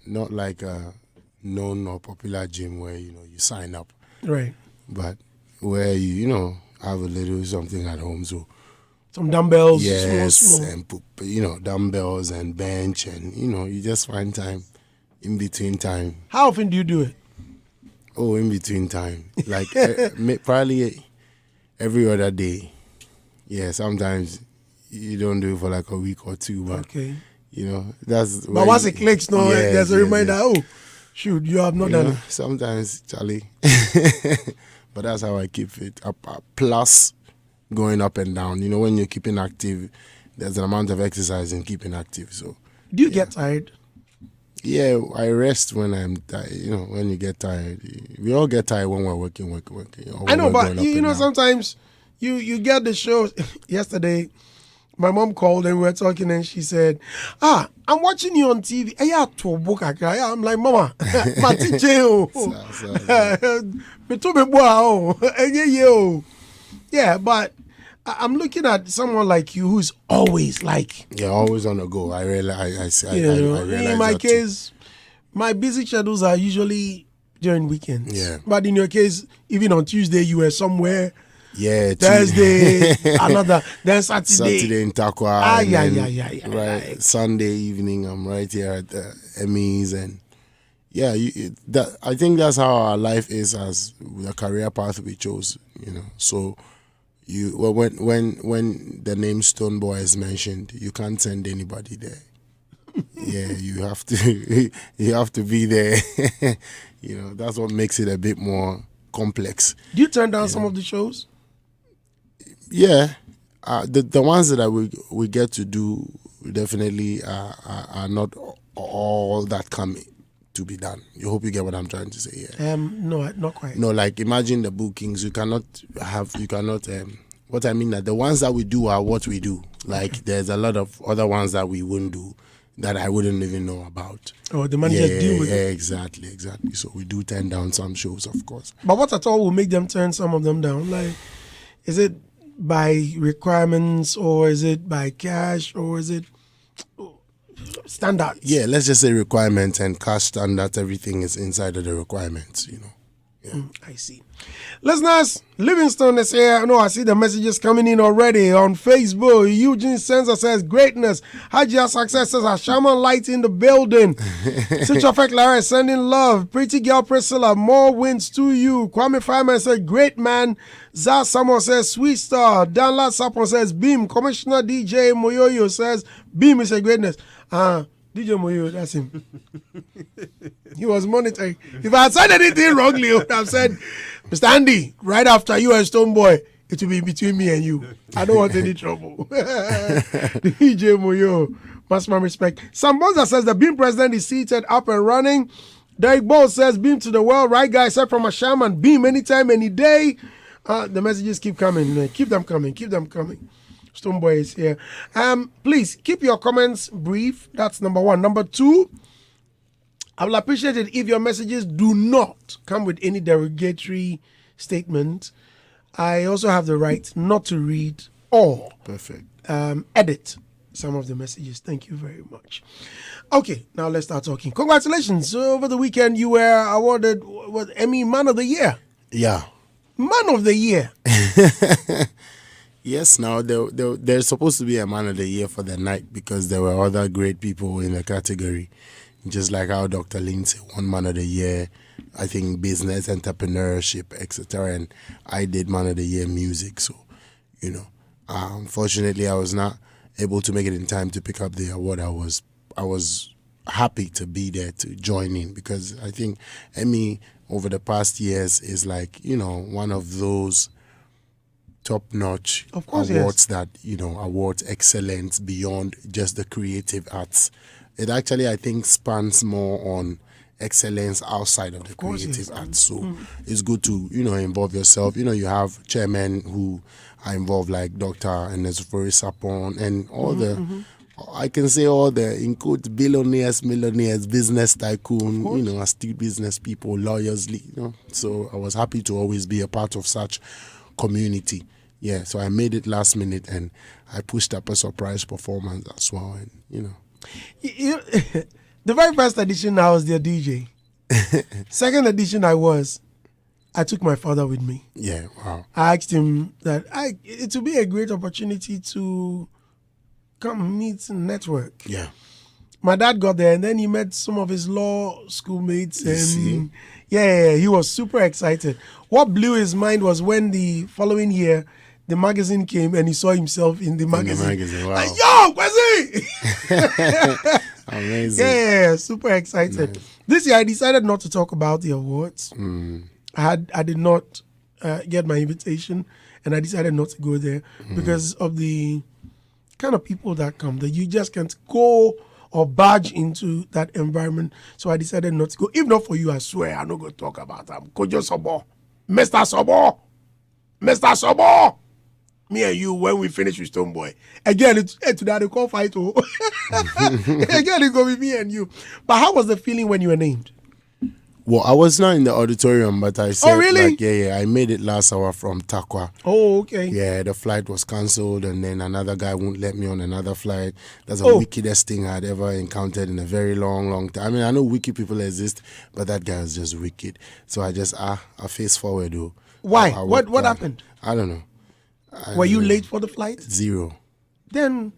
not like a known or popular gym where you sign up, Right. but where you have a little something at home. So some dumbbells, yes, small. and put dumbbells and bench, and you just find time in between time. How often do you do it? Oh, in between time, like probably every other day. Yeah, sometimes you don't do it for like a week or two, but okay. That's. But once it clicks, there's a reminder. Yes. Oh, shoot, you have not done it. Sometimes, Charlie, but that's how I keep it up. Plus, going up and down. When you're keeping active, there's an amount of exercise in keeping active. So, do you get tired? Yeah, I rest when I'm tired. When you get tired, we all get tired when we're working. I know, but sometimes you get the show. Yesterday, my mom called and we were talking, and she said, I'm watching you on TV. I'm like, Mama, my teacher. Yeah, but I'm looking at someone like you who's always like... Yeah, always on the go. I realize in my case, my busy schedules are usually during weekends. Yeah. But in your case, even on Tuesday, you were somewhere. Yeah. Thursday, another. Then Saturday in Takwa. Right. Sunday evening, I'm right here at the Emmys. And yeah, I think that's how our life is as the career path we chose, So... when the name Stonebwoy is mentioned, you can't send anybody there. Yeah, you have to be there. That's what makes it a bit more complex. Do you turn down some of the shows? Yeah, the ones that we get to do definitely are not all that come to be done. You hope you get what I'm trying to say. Yeah. No, not quite. No, like imagine the bookings. What I mean that the ones that we do are what we do. Like there's a lot of other ones that we wouldn't do that I wouldn't even know about. Oh, the managers deal with it. Yeah, exactly. So we do turn down some shows, of course. But what at all will make them turn some of them down? Like, is it by requirements, or is it by cash, or is it standards? Yeah, let's just say requirements and cash standards. Everything is inside of the requirements, Yeah. I see. Listeners, Livingstone is here. I know I see the messages coming in already on Facebook. Eugene Sensor says, greatness. Hajia Success says, a shaman light in the building. Such effect, Larry, sending love. Pretty girl Priscilla, more wins to you. Kwame Fireman says, great man. Zaz Samuel says, sweet star. Danla Sapon says, beam. Commissioner DJ Moyoyo says, beam is a greatness. DJ Moyo, that's him. He was monitoring. If I had said anything wrongly, I would have said, Mr. Andy, right after you and Stonebwoy, it will be between me and you. I don't want any trouble. DJ Moyo, maximum respect. Samboza says the Beam president is seated, up and running. Derek Ball says, beam to the world. Right guy said from a shaman, beam anytime, any day. The messages keep coming. Keep them coming. Stonebwoy is here. Please keep your comments brief. That's number one. Number two, I will appreciate it if your messages do not come with any derogatory statement. I also have the right not to read or edit some of the messages. Thank you very much. Okay, now let's start talking. Congratulations. Over the weekend, you were awarded Emmy Man of the Year. Yeah. Man of the Year. Yes, now there's supposed to be a Man of the Year for the night because there were other great people in the category. Just like how Dr. Lindsay won Man of the Year, I think business, entrepreneurship, etc. And I did Man of the Year music. So, unfortunately, I was not able to make it in time to pick up the award. I was happy to be there to join in because I think Emmy over the past years is like, one of those top-notch awards that, awards excellence beyond just the creative arts. It actually, I think, spans more on excellence outside of the creative arts. So it's good to, involve yourself. You have chairmen who are involved like Dr. Enesfori Sapon and all I can say all the, in quotes, billionaires, millionaires, business tycoon, astute business people, lawyers, So I was happy to always be a part of such community. Yeah, so I made it last minute and I pushed up a surprise performance as well. And, The very first edition, I was their DJ. Second edition, I took my father with me. Yeah, wow. I asked him that it would be a great opportunity to come meet and network. Yeah. My dad got there and then he met some of his law schoolmates. You see? And yeah, he was super excited. What blew his mind was when the following year, the magazine came and he saw himself in the magazine. Wow. Like, yo, Kwesi! Amazing. Yeah, super excited. Nice. This year I decided not to talk about the awards. I did not get my invitation and I decided not to go there because of the kind of people that come, that you just can't go or barge into that environment. So I decided not to go. If not for you, I swear I'm not going to talk about them. Kojo Sobo, Mr. Sobo, Mr. Sobo. Me and you, when we finish with Stonebwoy. Again, it's today they call fight. Again, it's going to be me and you. But how was the feeling when you were named? Well, I was not in the auditorium, but I said, really? like, yeah, I made it last hour from Takwa. Oh, okay. Yeah, the flight was cancelled, and then another guy won't let me on another flight. That's the wickedest thing I'd ever encountered in a very long time. I mean, I know wicked people exist, but that guy was just wicked. So I just, I face forward, though. Why? What happened? I don't know. Were you late for the flight? 0. Then.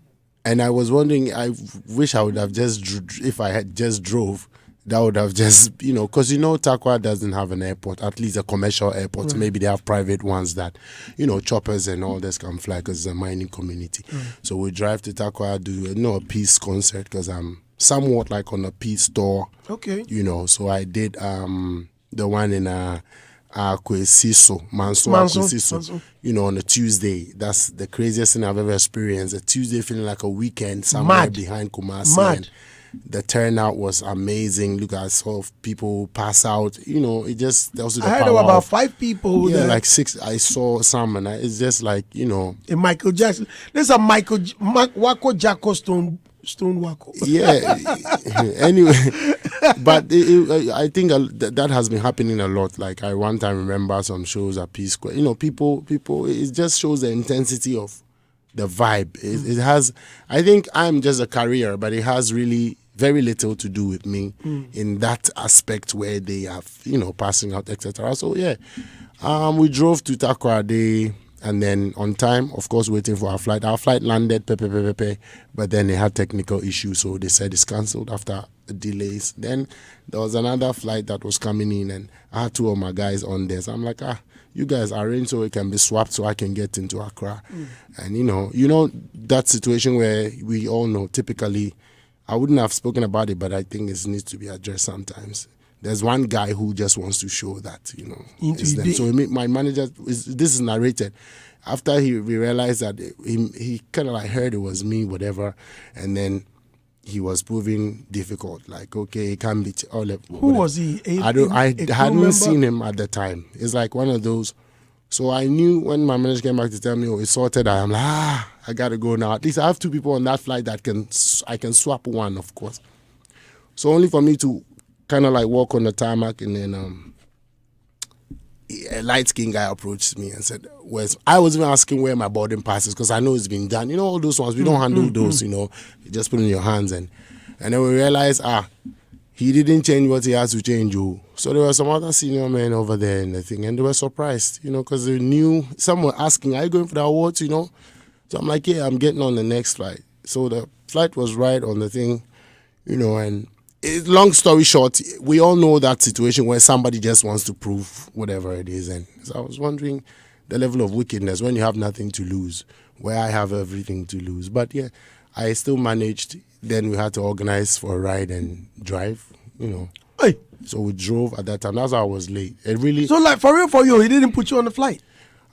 And I was wondering, I wish I would have if I had just drove, that would have just, because Takwa doesn't have an airport, at least a commercial airport. Right. So maybe they have private ones that, choppers and all this can fly because it's a mining community. So we drive to Takwa, do a peace concert because I'm somewhat like on a peace tour. Okay. So I did the one in Manso, on a Tuesday. That's the craziest thing I've ever experienced. A Tuesday feeling like a weekend somewhere behind Kumasi. Mad. The turnout was amazing. Look, I saw people pass out. It just, there was the I heard power about of, 5 people. Yeah, there. like 6. I saw some, and it's just like, A Michael Jackson. There's a Wako Jacko Stone Wako. Yeah. Anyway, but I think that has been happening a lot. Like I one time remember some shows at Peace Square. People. It just shows the intensity of the vibe. It has. I think I'm just a career, but it has really very little to do with me in that aspect where they have passing out, etc. So yeah, we drove to Takwa Day. And then on time, of course, waiting for our flight. Our flight landed, but then they had technical issues, so they said it's cancelled after delays. Then there was another flight that was coming in, and I had 2 of my guys on there. So I'm like, you guys arrange so it can be swapped so I can get into Accra. And that situation where we all know, typically, I wouldn't have spoken about it, but I think it needs to be addressed sometimes. There's one guy who just wants to show that, it's them. So my manager, this is narrated. After he realized that he kind of like heard it was me, whatever, and then he was proving difficult. Like, okay, he can't be. Who was he? I hadn't seen him at the time. It's like one of those. So I knew when my manager came back to tell me, it's sorted. I'm like, I gotta go now. At least I have 2 people on that flight that I can swap one, of course. So only for me to kind of like walk on the tarmac, and then a light-skinned guy approached me and said, I was even asking where my boarding pass is because I know it's been done. All those ones, we don't handle those, you just put in your hands. And then we realized, he didn't change what he has to change. So there were some other senior men over there and the thing, and they were surprised, because they knew, some were asking, are you going for the awards, So I'm like, yeah, I'm getting on the next flight. So the flight was right on the thing, and long story short, we all know that situation where somebody just wants to prove whatever it is. And so I was wondering the level of wickedness when you have nothing to lose, where I have everything to lose. But yeah, I still managed. Then we had to organize for a ride and drive, Hey. So we drove at that time. That's why I was late. It really. So like for you, he didn't put you on the flight?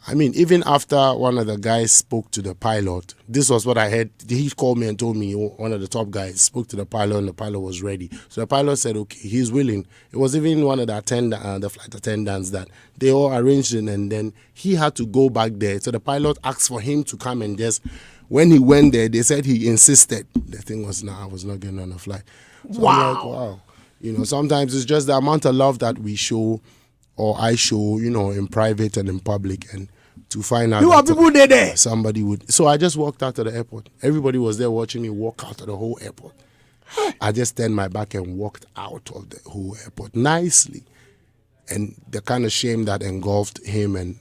I mean, even after one of the guys spoke to the pilot, this was what I heard. He called me and told me, one of the top guys spoke to the pilot and the pilot was ready. So the pilot said, okay, he's willing. It was even one of the flight attendants that they all arranged it, and then he had to go back there. So the pilot asked for him to come, and just when he went there, they said he insisted. The thing was, I was not getting on the flight. So wow. I'm like, wow. Sometimes it's just the amount of love that we show, or I show, in private and in public, and to find out you are people there. Somebody would. So I just walked out of the airport. Everybody was there watching me walk out of the whole airport. I just turned my back and walked out of the whole airport nicely. And the kind of shame that engulfed him, and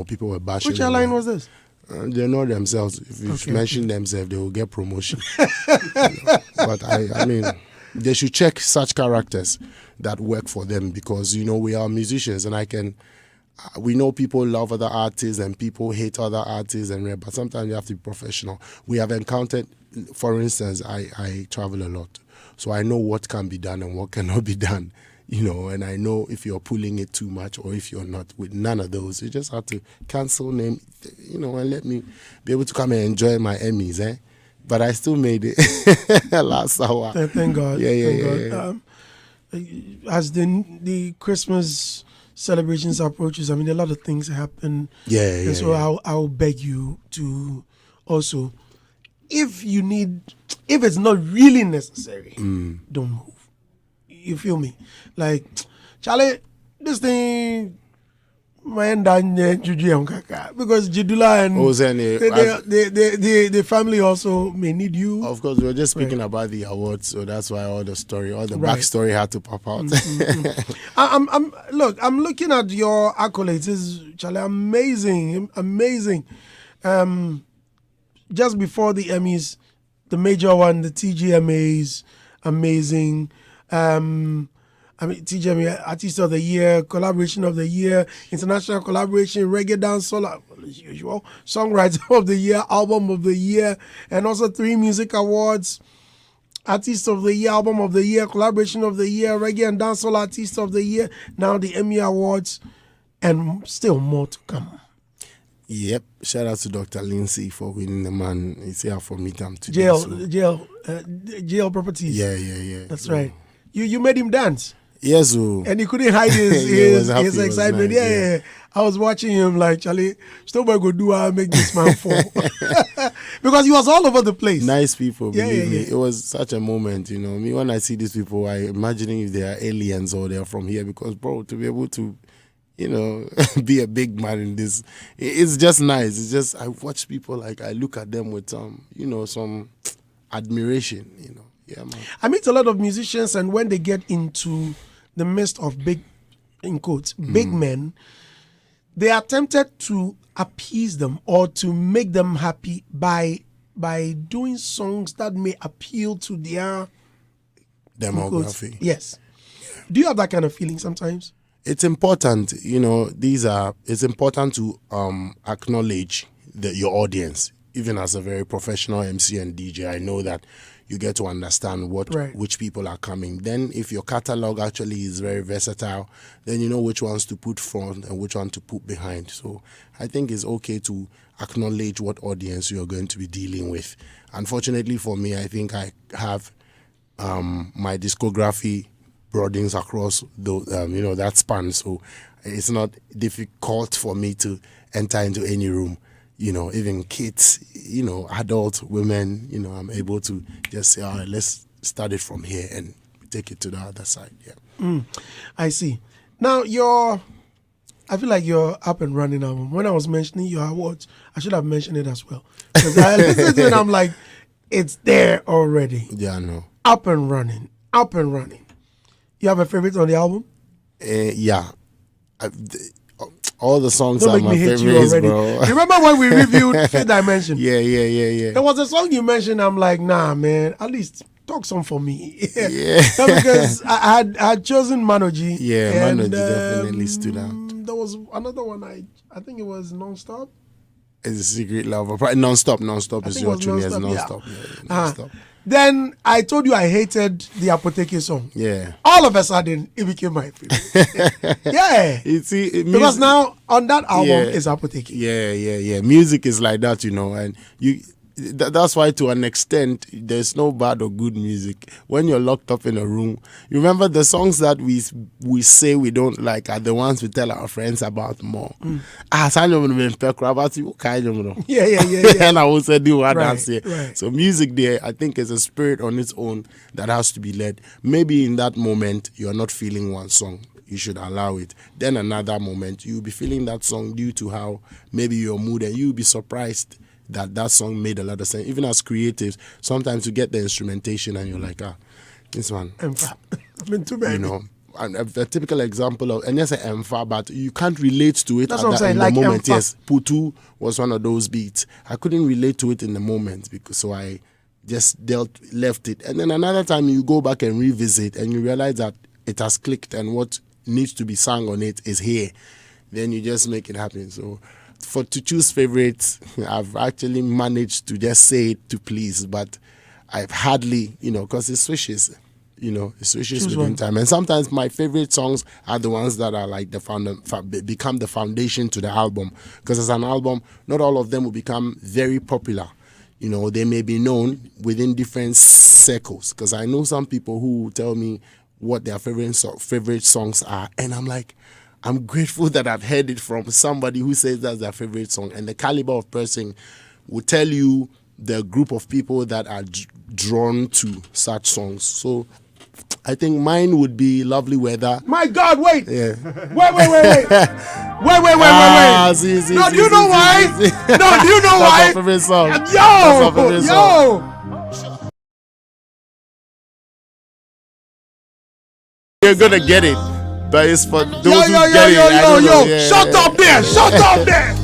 people were bashing. Which airline was this? They know themselves. If you mention themselves, they will get promotion. But I mean, they should check such characters that work for them, because we are musicians, and we know people love other artists and people hate other artists, but sometimes you have to be professional. We have encountered, for instance, I travel a lot, so I know what can be done and what cannot be done. And I know if you're pulling it too much or if you're not. With none of those, you just have to cancel name, and let me be able to come and enjoy my Emmys, But I still made it last hour. Thank God. Thank God. As the Christmas celebrations approaches, I mean, a lot of things happen. So I'll beg you to also, if it's not really necessary, don't move. You feel me? Like, Charlie, this thing, my end because Jidula and the family also may need you. Of course, we were just speaking about the awards, so that's why all the backstory had to pop out. I'm looking at your accolades. It's, Charlie, amazing. Just before the Emmys, the major one, the TGMAs, amazing. TGMA Artist of the Year, Collaboration of the Year, International Collaboration, Reggae Dancehall, as usual, Songwriter of the Year, Album of the Year, and also 3 music awards: Artist of the Year, Album of the Year, Collaboration of the Year, Reggae and Dancehall Artist of the Year, now the Emmy Awards, and still more to come. Yep. Shout out to Dr. Lindsay for winning the man. He's here for me today. Jail Properties. Yeah. That's right. You made him dance. Yes, and he couldn't hide his excitement. Nice, I was watching him like, Charlie, Stonebwoy go do I make this man fall. Because he was all over the place. Nice people, believe me. It was such a moment, Me, when I see these people, I imagining if they are aliens or they are from here, because, bro, to be able to be a big man in this, it's just nice. It's just, I watch people, like, I look at them with some admiration, Yeah, man. I meet a lot of musicians, and when they get into the midst of big, in quotes, big men, they are tempted to appease them or to make them happy by doing songs that may appeal to their demography. Yes. Do you have that kind of feeling sometimes? It's important, it's important to acknowledge your audience. Even as a very professional MC and DJ, I know that you get to understand which people are coming. Then if your catalog actually is very versatile, then you know which ones to put front and which one to put behind. So I think it's okay to acknowledge what audience you're going to be dealing with. Unfortunately for me, I think I have my discography broadens across that span, so it's not difficult for me to enter into any room. Even kids, adult women, I'm able to just say, all right, let's start it from here and take it to the other side. Yeah. I see. Now I feel like your up and running album. When I was mentioning your awards, I should have mentioned it as well. Because I listened to it, I'm like, it's there already. Yeah, I know. Up and running. You have a favorite on the album? Yeah. All the songs are my favorites, bro. Remember when we reviewed Fifth Dimension? Yeah. There was a song you mentioned. I'm like, nah, man. At least talk some for me. Yeah. Because I had chosen Manoji. Yeah, Manoji definitely stood out. There was another one. I think it was Nonstop. It's a Secret Lover. Nonstop is your tune. Yes, Nonstop. Yeah, Nonstop. Then I told you I hated the Apotheke song. Yeah. All of a sudden, it became my favorite. Yeah. Because now on that album is Apotheke. Yeah. Music is like that, and that's why to an extent there's no bad or good music. When you're locked up in a room, you remember the songs that we say we don't like are the ones we tell our friends about more. Yeah. And I will say do what dance here. Right. So music there, I think, is a spirit on its own that has to be led. Maybe in that moment you're not feeling one song, you should allow it. Then another moment you'll be feeling that song due to how maybe your mood, and you'll be surprised that song made a lot of sense. Even as creatives, sometimes you get the instrumentation and you're like, This one. Emfa. I mean, too many. You know, a typical example of, and yes, an Emfa, but you can't relate to it That's at what I'm saying, in like the moment. Emfa. Yes, Putu was one of those beats. I couldn't relate to it in the moment because so I just left it. And then another time you go back and revisit and you realize that it has clicked and what needs to be sung on it is here. Then you just make it happen. So to choose favorites, I've actually managed to just say it to please, but I've hardly, because it switches. It switches Choose within one. time. And sometimes my favorite songs are the ones that are like become the foundation to the album. Because as an album, not all of them will become very popular. They may be known within different circles. Because I know some people who tell me what their favorite songs are. And I'm like, I'm grateful that I've heard it from somebody who says that's their favorite song. And the caliber of person will tell you the group of people that are drawn to such songs. So I think mine would be Lovely Weather. My God, wait. Yeah. Wait. Wait. See, No, do you know why? No, do you know That's why? my favorite song. That's my Yo, favorite song. You're gonna get it, but it's for those who get it. I don't know. Yeah, Shut up there. Shut up there.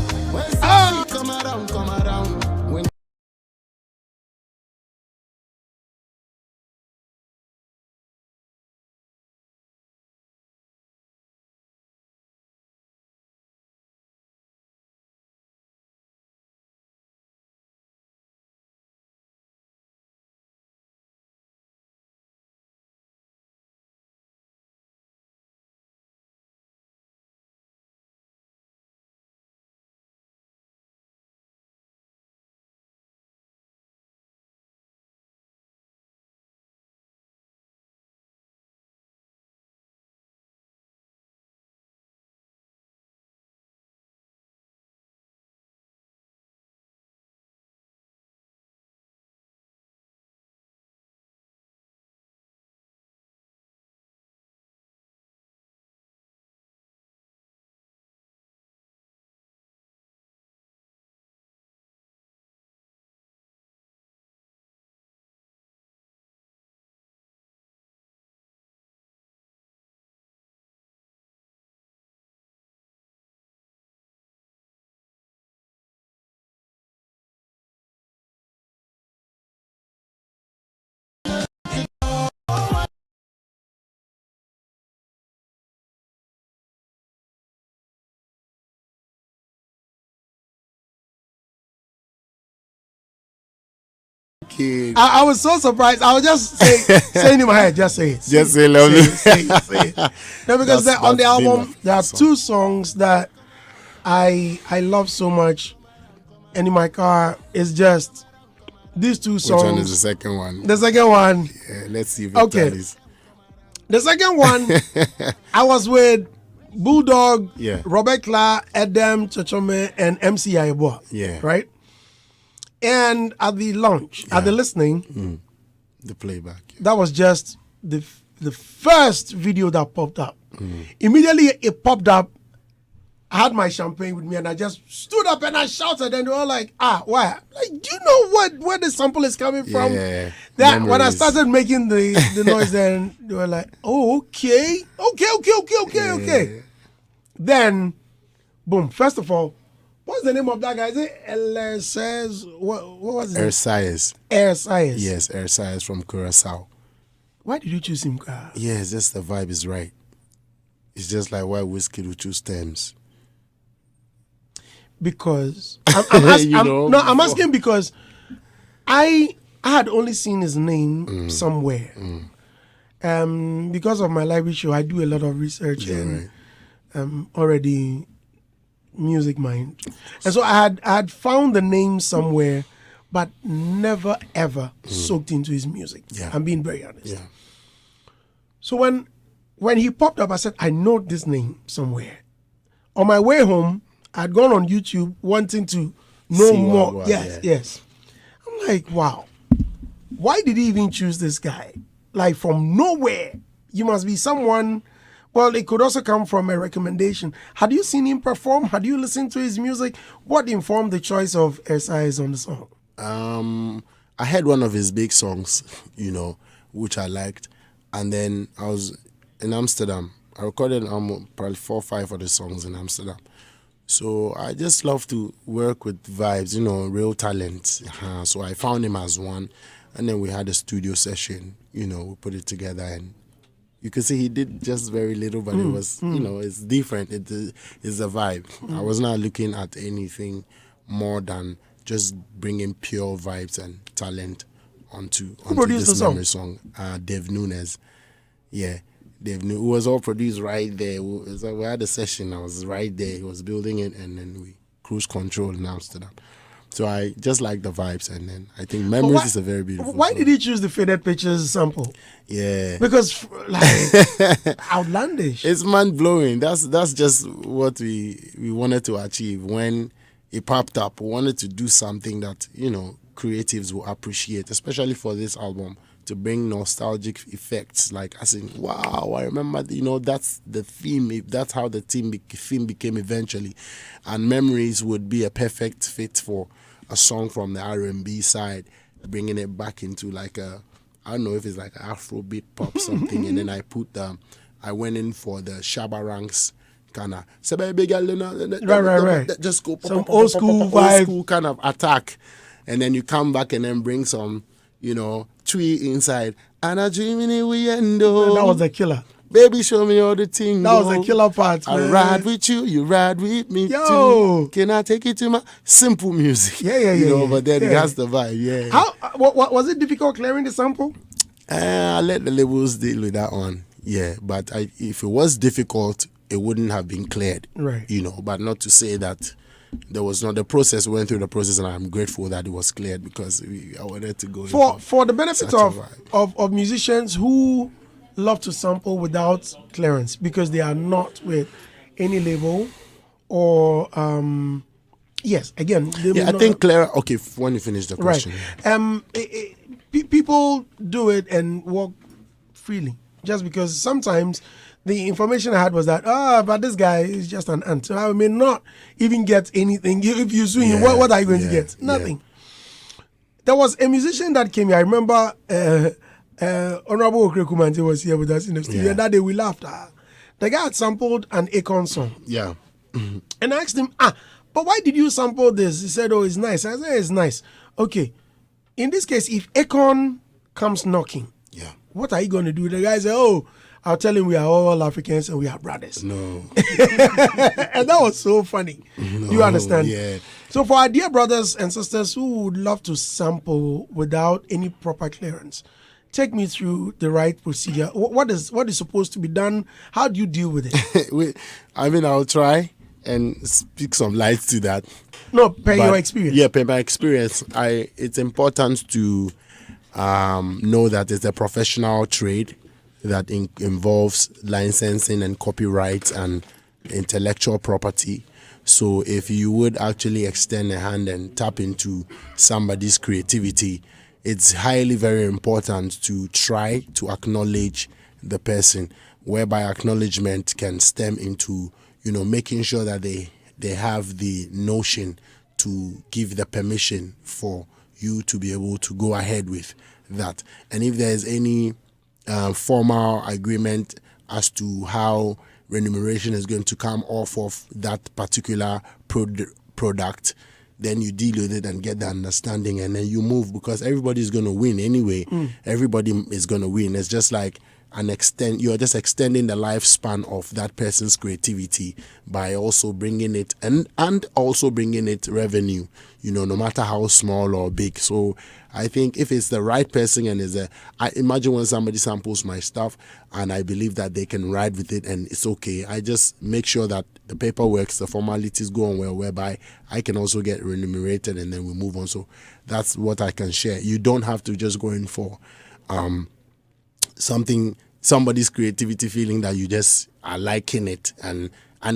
Kid. I was so surprised. I was just saying in my head, just say it. Just say Lovely. Say it. No, because on the that's been album, there are two songs that I love so much. And in my car, it's just these two songs. Which one is the second one? The second one. Yeah, let's see if it Okay. tallies. The second one, I was with Bulldog, Yeah. Robert Clark, Edem Chochome, and MC Ayeboa. Yeah. Right? And at the launch, at the listening, The playback. that was just the first video that popped up. Immediately it popped up. I had my champagne with me and I just stood up and I shouted and they were like, why? Like, do you know where the sample is coming from? Yeah. That when I Memories. started making the noise, then they were like, oh, okay. Then, boom. First of all, what's the name of that guy? Is it LSS? What was it? Ersias. Ersias. Yes, Ersias from Curaçao. Why did you choose him? Yeah, it's just the vibe is right. It's just like why Whiskey would choose Thames. Because I'm before. asking because I had only seen his name somewhere. Because of my library show, I do a lot of research and already music mind, and so I had found the name somewhere, but never ever soaked into his music. Yeah. I'm being very honest. Yeah. So when he popped up, I said, I know this name somewhere. On my way home, I'd gone on YouTube wanting to know See more. what, Yes. I'm like, wow. Why did he even choose this guy? Like from nowhere. You must be someone. Well, it could also come from a recommendation. Had you seen him perform? Had you listened to his music? What informed the choice of SIs on the song? I heard one of his big songs, which I liked. and then I was in Amsterdam. I recorded probably 4 or 5 of the songs in Amsterdam. So I just love to work with vibes, real talent. So I found him as one, and then we had a studio session. We put it together, and you could see he did just very little, but it was, it's different. It's a vibe. I was not looking at anything more than just bringing pure vibes and talent onto this memory song. Dave Nunes, yeah. It was all produced right there. We had a session. I was right there. He was building it, and then we cruise control in Amsterdam. So I just like the vibes, and then I think Memories is a very beautiful Why song. did he choose the Faded Pictures sample? Yeah. Because, outlandish. It's mind-blowing. That's just what we wanted to achieve. When it popped up, we wanted to do something that, creatives will appreciate, especially for this album, to bring nostalgic effects, like as in, wow, I remember, that's the theme. That's how the theme became eventually, and Memories would be a perfect fit for a song from the R&B side, bringing it back into like I don't know if it's like Afrobeat pop something, and then I went in for the Shabba Ranks kind of, so baby girl, right. Just go some old school vibe, old school kind of attack, and then you come back and then bring some, tree inside, and I dreaming it we end. That was a killer. Baby, show me all the things. That was a killer part. I ride with you, you ride with me Yo. too. Can I take it to my simple music? Yeah. But then it has the vibe. Yeah. How what was it difficult clearing the sample? I let the labels deal with that one. Yeah, but if it was difficult, it wouldn't have been cleared. Right. But not to say that there was not the process. We went through the process, and I'm grateful that it was cleared because I wanted to go for the benefit of musicians who love to sample without clearance because they are not with any label or yes, again, I think clear. Okay, when you finish the question, right? People do it and walk freely just because sometimes the information I had was that, but this guy is just an ant. So I may not even get anything. If you swing, what are you going to get? Nothing. There was a musician that came here. I remember Honorable Okrekumanti was here with us in the studio. That day we laughed. The guy had sampled an Akon song. Yeah. And I asked him, but why did you sample this? He said, it's nice. I said, it's nice. Okay. In this case, if Akon comes knocking, what are you going to do? The guy said, I'll tell him we are all Africans and we are brothers. No. And that was so funny. No, you understand? Yeah. So for our dear brothers and sisters who would love to sample without any proper clearance, take me through the right procedure. What is supposed to be done? How do you deal with it? I'll try and speak some light to that. No, your experience. Yeah, per my experience. It's important to know that it's a professional trade that involves licensing and copyright and intellectual property. So if you would actually extend a hand and tap into somebody's creativity, it's highly very important to try to acknowledge the person, whereby acknowledgement can stem into, making sure that they have the notion to give the permission for you to be able to go ahead with that. And if there's any formal agreement as to how remuneration is going to come off of that particular product, then you deal with it and get the understanding, and then you move, because everybody is going to win anyway. Everybody is going to win. It's just like you're just extending the lifespan of that person's creativity by also bringing it and also bringing it revenue, no matter how small or big. So I think if it's the right person and I imagine when somebody samples my stuff and I believe that they can ride with it and it's okay, I just make sure that the paperwork, the formalities go on well, whereby I can also get remunerated, and then we move on. So that's what I can share. You don't have to just go in for somebody's creativity, feeling that you just are liking it, and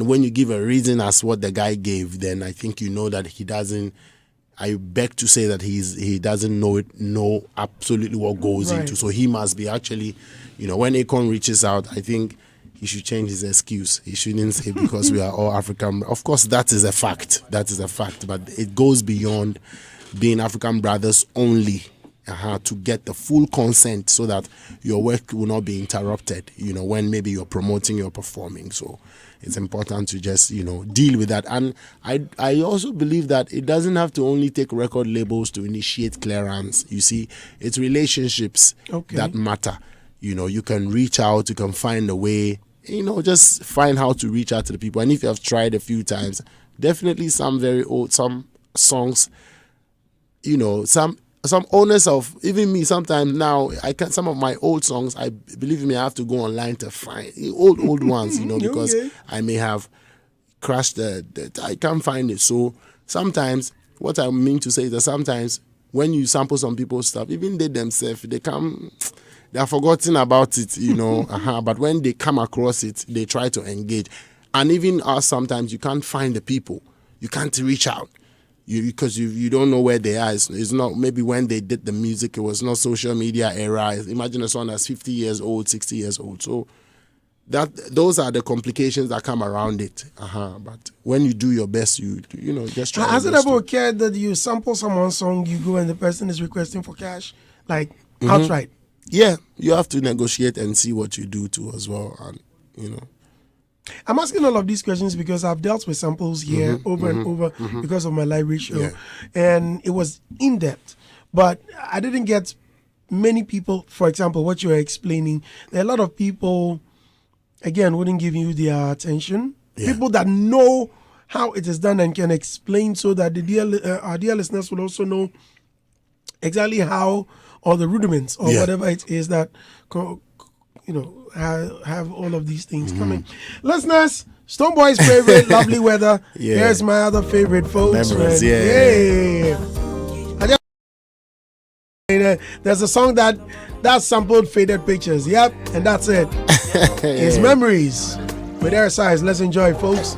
when you give a reason as what the guy gave, then I think that he doesn't. I beg to say that he doesn't know absolutely what goes into. So he must be actually, when Akon reaches out, I think he should change his excuse. He shouldn't say because we are all African. Of course, that is a fact. But it goes beyond being African brothers only to get the full consent so that your work will not be interrupted, when maybe you're promoting, you're performing. So it's important to just, deal with that. And I also believe that it doesn't have to only take record labels to initiate clearance. You see, it's relationships that matter. You can reach out, you can find a way, just find how to reach out to the people. And if you have tried a few times, definitely some very old, some songs, some owners of, even me sometimes now, some of my old songs, I believe me, I have to go online to find old ones, because I may have crashed I can't find it. So sometimes, what I mean to say is that sometimes when you sample some people's stuff, even they themselves, they are forgotten about it, but when they come across it, they try to engage. And even us, sometimes you can't find the people, you can't reach out. Because you don't know where they are. It's not, maybe when they did the music, it was not social media era. Imagine a song that's 50 years old, 60 years old. So those are the complications that come around it. But when you do your best, you just try. Has it ever occurred that you sample someone's song, you go and the person is requesting for cash, like outright? Yeah, you have to negotiate and see what you do too as well, and I'm asking all of these questions because I've dealt with samples here over and over because of my library show, and it was in depth, but I didn't get many people. For example, what you were explaining, there are a lot of people, again, wouldn't give you their attention. People that know how it is done and can explain, so that our dear listeners will also know exactly how, or the rudiments, or whatever it is that have all of these things coming. Listeners, Stonebwoy's favorite, Lovely Weather. Here's my other favorite, folks. Memories, There's a song that sampled Faded Pictures. Yep, and that's it. It's Memories with Air Size. Let's enjoy, folks.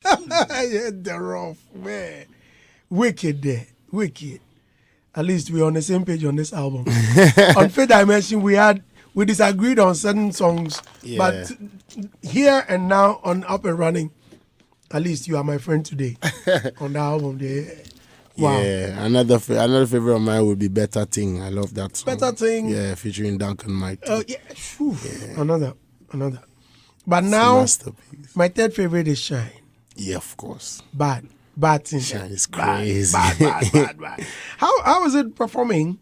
The rough, man. Wicked there. Wicked. At least we're on the same page on this album. On Fifth Dimension, we disagreed on certain songs, but here and now on Up and Running, at least you are my friend today on the album there. Wow. Yeah, another favorite of mine would be Better Thing. I love that song. Better Thing. Yeah, featuring Duncan Mike. Yeah. Whew. Another. But It's a now, masterpiece. my third favorite is Shine. Yeah, of course. Bad thing. Shine is crazy. Bad. How is it performing?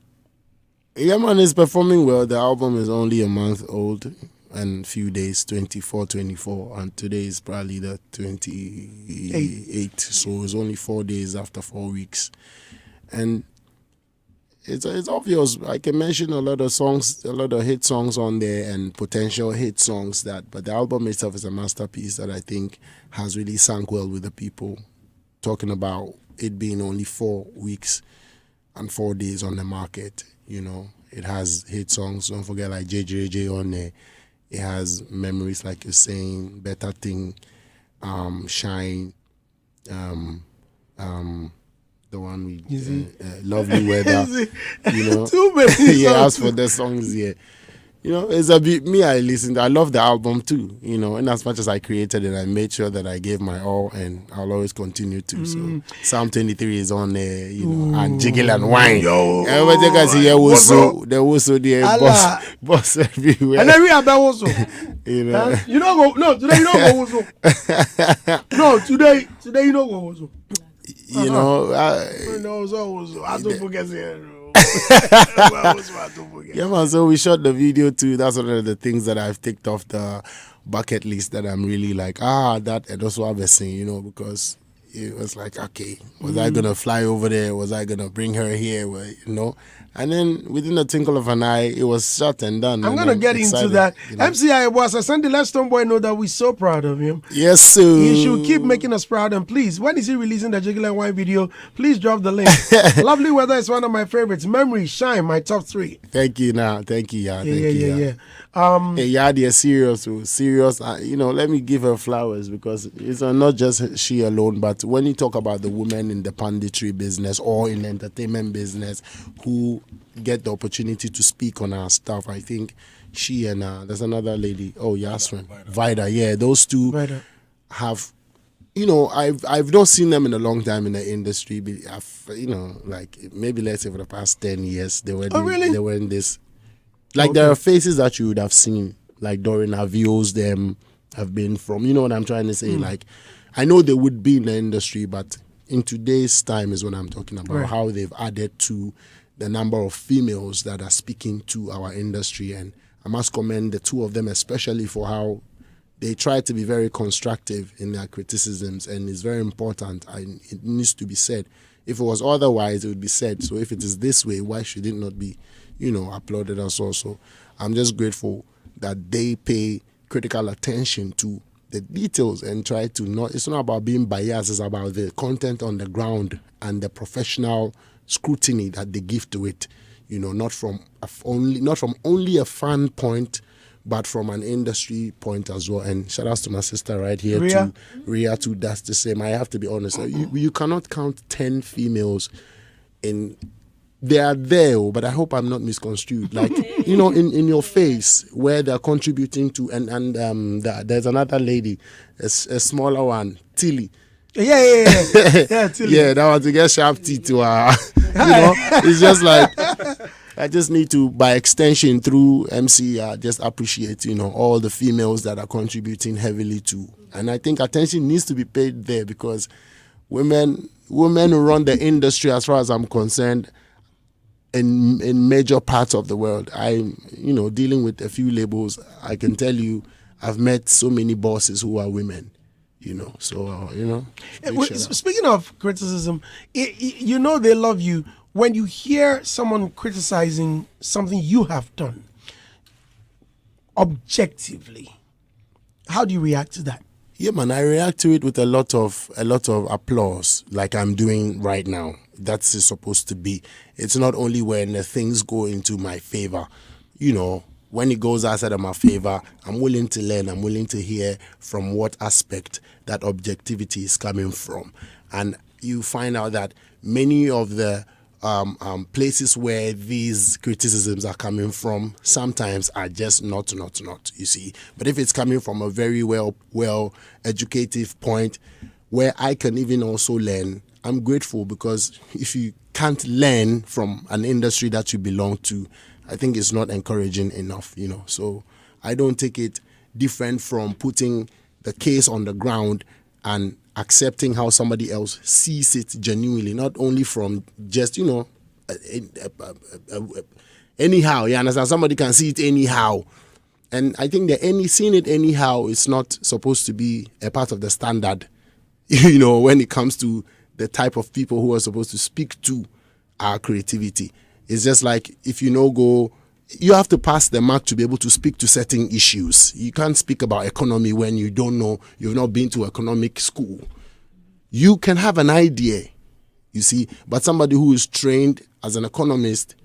Yeah, man, it's performing well. The album is only a month old and few days, 24, and today is probably the 28th. So it's only 4 days after 4 weeks. And it's obvious. I can mention a lot of songs, a lot of hit songs on there and potential hit songs but the album itself is a masterpiece that I think has really sunk well with the people. Talking about it being only 4 weeks and 4 days on the market, you know. It has hit songs, don't forget, like JJJ on there. It has memories, like you're saying, Better Thing, Shine, the one we Lovely Weather, you know. Too many yeah, as for the songs, yeah. You know, it's a bit, me, I love the album too, you know, and as much as I created it, I made sure that I gave my all, and I'll always continue to. So, Psalm 23 is on there, you know, and Jiggle and Wine. Yo, everybody can see the whistle there, boss everywhere. And every other also. You know, you don't go, no, today you don't go also. No, today you don't go also. You know, I don't forget it. Yeah, man, so we shot the video too. That's one of the things that I've ticked off the bucket list that I'm really like, that and also have a scene, you know, because it was like, okay, was I gonna fly over there? Was I gonna bring her here? Well, you know, and then within a twinkle of an eye, it was shot and done. I'm gonna get into that. You know? MCI was a Sunday. Let Stonebwoy know that we're so proud of him. Yes, sir. He should keep making us proud. And please, when is he releasing the Jiggle and Wine video? Please drop the link. Lovely Weather is one of my favorites. Memory, Shine, my top 3. Thank you, now. Thank you, yeah. Yeah. Hey, yeah, they're serious. You know, let me give her flowers because it's not just she alone, but when you talk about the women in the punditry business or in the entertainment business who get the opportunity to speak on our stuff, I think she and there's another lady, Yasmin, Vida. Yeah, those two have, you know, I've not seen them in a long time in the industry. You know, like maybe let's say for the past 10 years, they were in this. Like there are faces that you would have seen, like during our views, them have been from, you know what I'm trying to say? Like, I know they would be in the industry, but in today's time is what I'm talking about, how they've added to the number of females that are speaking to our industry. And I must commend the two of them, especially for how they try to be very constructive in their criticisms, and it's very important. It needs to be said. If it was otherwise, it would be said. So if it is this way, why should it not be, you know, applauded us also? I'm just grateful that they pay critical attention to the details and try to it's not about being biased, it's about the content on the ground and the professional scrutiny that they give to it, you know, not from only a fan point, but from an industry point as well. And shout out to my sister right here, Ria too, that's the same. I have to be honest, you cannot count 10 females in. They are there, but I hope I'm not misconstrued. Like, you know, in your face where they're contributing to, and there's another lady, a smaller one, Tilly. Yeah, Tilly. Yeah, that one to get sharp teeth to her. You know, it's just like I just need to, by extension, through MC, just appreciate, you know, all the females that are contributing heavily to, and I think attention needs to be paid there because women who run the industry, as far as I'm concerned. In major parts of the world, dealing with a few labels, I can tell you, I've met so many bosses who are women, you know. So, speaking of criticism, you know they love you when you hear someone criticizing something you have done objectively. How do you react to that? Yeah, man, I react to it with a lot of applause, like I'm doing right now. That's supposed to be. It's not only when things go into my favor, you know, when it goes outside of my favor, I'm willing to learn, I'm willing to hear from what aspect that objectivity is coming from. And you find out that many of the places where these criticisms are coming from sometimes are just not, you see. But if it's coming from a very well educative point where I can even also learn, I'm grateful, because if you can't learn from an industry that you belong to, I think it's not encouraging enough, So I don't take it different from putting the case on the ground and accepting how somebody else sees it genuinely, not only from just, anyhow. You understand? Somebody can see it anyhow. And I think that seeing it anyhow is not supposed to be a part of the standard, when it comes to the type of people who are supposed to speak to our creativity. It's just like, if you have to pass the mark to be able to speak to certain issues. You can't speak about economy when you don't know, you've not been to economic school. You can have an idea, you see, but somebody who is trained as an economist,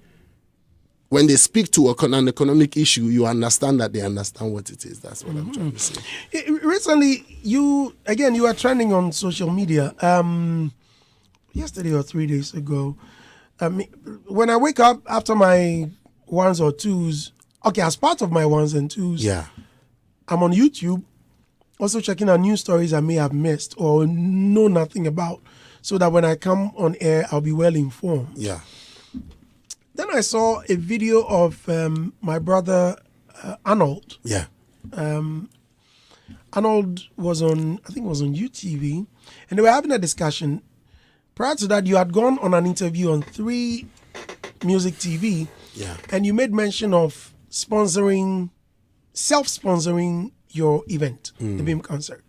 when they speak to an economic issue, you understand that they understand what it is. That's what I'm trying to say. Recently, you are trending on social media. Yesterday or 3 days ago, when I wake up after my ones or twos, as part of my ones and twos, I'm on YouTube, also checking out news stories I may have missed or know nothing about, so that when I come on air, I'll be well informed. Yeah. Then I saw a video of my brother Arnold. Yeah. Arnold was on UTV, and they were having a discussion. Prior to that, you had gone on an interview on 3 Music TV, and you made mention of self-sponsoring your event, the BIM concert,